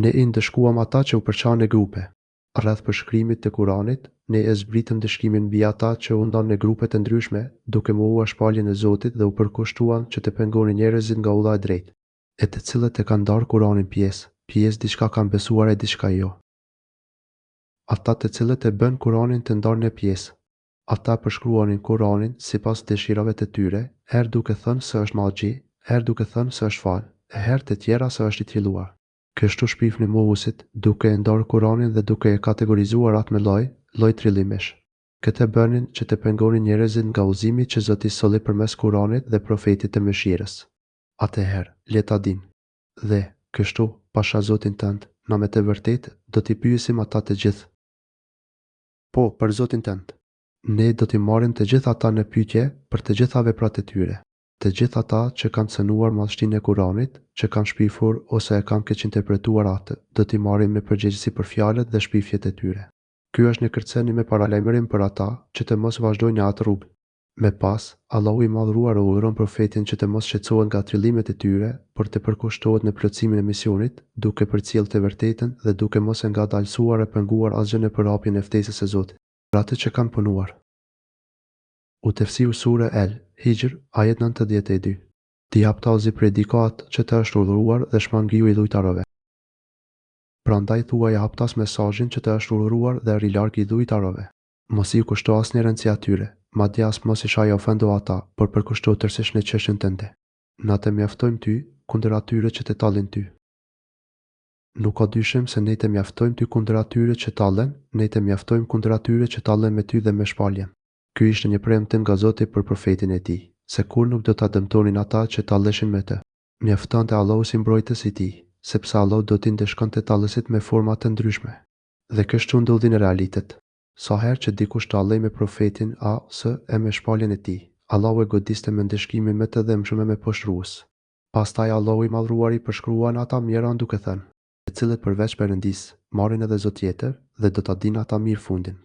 [SPEAKER 1] Ne i ndëshkuam ata që u përçanë në grupe. Rreth përshkrimit të Kuranit, ne e zbritëm dëshkimin mbi ata që u ndanë në grupe të ndryshme, duke mohuar shpalljen e Zotit dhe u përkushtuan që të pengonin njerëzit nga udha e drejtë, e të cilët e kanë ndarë Kuranin pjesë diçka kanë besuar e diçka jo. Ata të cilët e bën Kuranin të ndarë në pjesë, ata përshkruanin Kuranin sipas dëshirave të tyre, herë duke thënë se është magji, herë duke thënë se është fal, e herë të tjera se është i trilluar. Kështu shpifni mohuesit, duke e ndarë Kuranin dhe duke e kategorizuar atë me lloj trillimesh. Këtë bënin që të pengonin njerëzit nga udhëzimi që Zoti solli përmes Kuranit dhe profetit të mëshirës. Atëherë, le ta dinë. Dhe, kështu, pasha Zotin tënd, na me të vërtetë do t'i pyesim ata të gjithë. Po, për Zotin tënd. Ne do t'i marrim të gjithë ata në pyetje për të gjitha veprat e tyre. Të gjithë ata që kanë cënuar madhështinë e Kuranit, që kanë shpifur ose e kanë keqinterpretuar atë, do t'i marrim me përgjegjësi për fjalët dhe shpifjet e tyre. Ky është një kërcënim me paralajmërim për ata që të mos vazhdojnë në atë rrugë. Me pas, Allahu i madhruar u urdhëron profetin që të mos shqetësohet nga trillimet e tyre, por të përkushtohet në plotësimin e misionit, duke përcjellë të vërtetën dhe duke mos e ngadalësuar e penguar asgjë në përhapjen e ftesës së Zotit. Për atë që kanë punuar. U tefsiru sure El, Hijr, ajet 92. Ti jap tallëzi predikat që të është urdhëruar dhe shmangiu i dhujtarëve. Prandaj thuaj haptas mesazhin që të është urdhëruar dhe rilarg i dhujtarëve. Mos i kushto asnjë rëndësi atyre, madje as mos i shaj ofendo ata, por përkushto tërësisht në çështjen tënde. Na të mjaftojmë ty kundër atyre që të tallin ty. Nuk ka dyshim se ne të mjaftojmë ty kundër atyre që tallen, ne të mjaftojmë kundër atyre që tallen me ty dhe me shpaljen. Ky ishte një premtim nga Zoti për profetin e tij, se kur nuk do ta dëmtonin ata që talleshin me të. Mjaftonte Allahu si mbrojtës i tij, sepse Allahu do t'i ndeshkonte tallësit me forma të ndryshme. Dhe kështu ndodhi në realitet. Sa herë që dikush tallej me profetin A.S. e me shpaljen e tij, Allahu e godiste me ndeshkimin me të dëmshme me poshtrues. Pastaj Allahu i madhruari përshkruan ata mjera duke thënë: "Të cilët përveç Perëndisë marrin edhe zot tjetër dhe do ta dinë ata mirë fundin."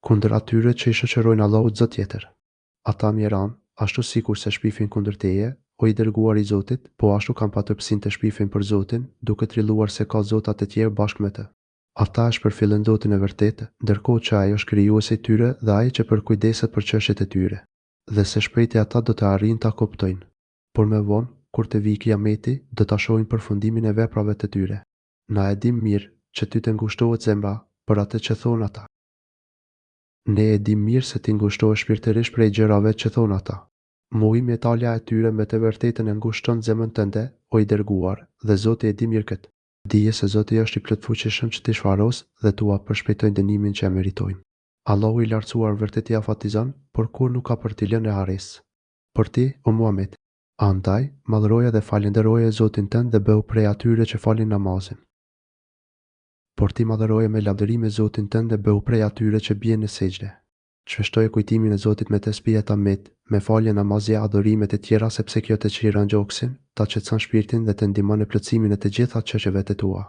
[SPEAKER 1] Kundër atyre që i shoqërojnë Allahut zot tjetër, ata mjeran, ashtu sikur se shpifin kundër teje, o i dërguar i Zotit, po ashtu kanë patërpësin të shpifin për Zotin, duke trilluar se ka zotat e tjerë bashkë me të. Ata e shpërfillën Zotin e vërtetë, ndërkohë që ai është krijuesi i tyre dhe ai që përkujdeset për çështjet e tyre. Dhe se shpejti ata do të arrijnë ta kuptojnë. Por më vonë, kur të vijë Kiameti, do ta shohin përfundimin e veprave të tyre. Na e dim mirë që ty të ngushtohet zemra për atë që thonë ata. Ne e dim mirë se ti ngushtohesh shpirtërisht prej gjërave që thonë ata. Mohimi e talja e tyre me të vërtetën e ngushton zemrën tënde, o i dërguar, dhe Zoti e di mirë këtë. Dije se Zoti është i plotfuqishëm që t'i shfaros dhe t'ua përshpejtojnë dënimin që e meritojnë. Allahu i lartësuar vërtet i afatizon, por kur nuk ka për t'i lënë e haresë. Por ti, o Muhammed, andaj, madhroja dhe falenderoje Zotin tënd dhe bëu prej atyre që falin namazin. Por ti madhroje me lavdërime Zotin tënd dhe bëu prej atyre që bien në sejdë. Shpeshtoje kujtimin e Zotit me tesbih e tamet, me falje, namazje, adhurimet e tjera, sepse kjo të çliron gjoksin, ta qetëson shpirtin dhe të ndihmon në plotësimin e të gjitha çështjeve të tua.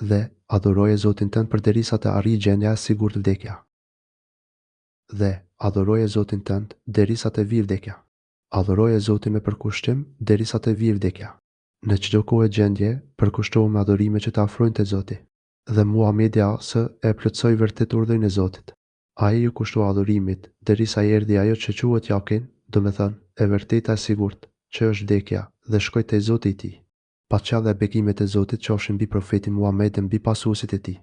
[SPEAKER 1] Dhe adhuroje Zotin tënd përderisa të arrijë gjendja e sigurt vdekja. Dhe adhuroje Zotin tënd derisa të vijë vdekja. Adhuroje Zotin me përkushtim derisa të vijë vdekja. Në çdo kohë gjendje, përkushtohu me adhurime që të afrojnë te Zoti. Dhe Muhamedi A.S. e plotësoi vërtet urdhrin e Zotit. Ai ju kushtua adhurimit derisa erdhi ajo që quhet yakin, do me thënë, e vërteta e sigurt, që është vdekja, dhe shkoi te Zoti i tij. Paqja dhe bekimet e Zotit qofshin mbi profetin Muhammed dhe mbi pasuesit e tij.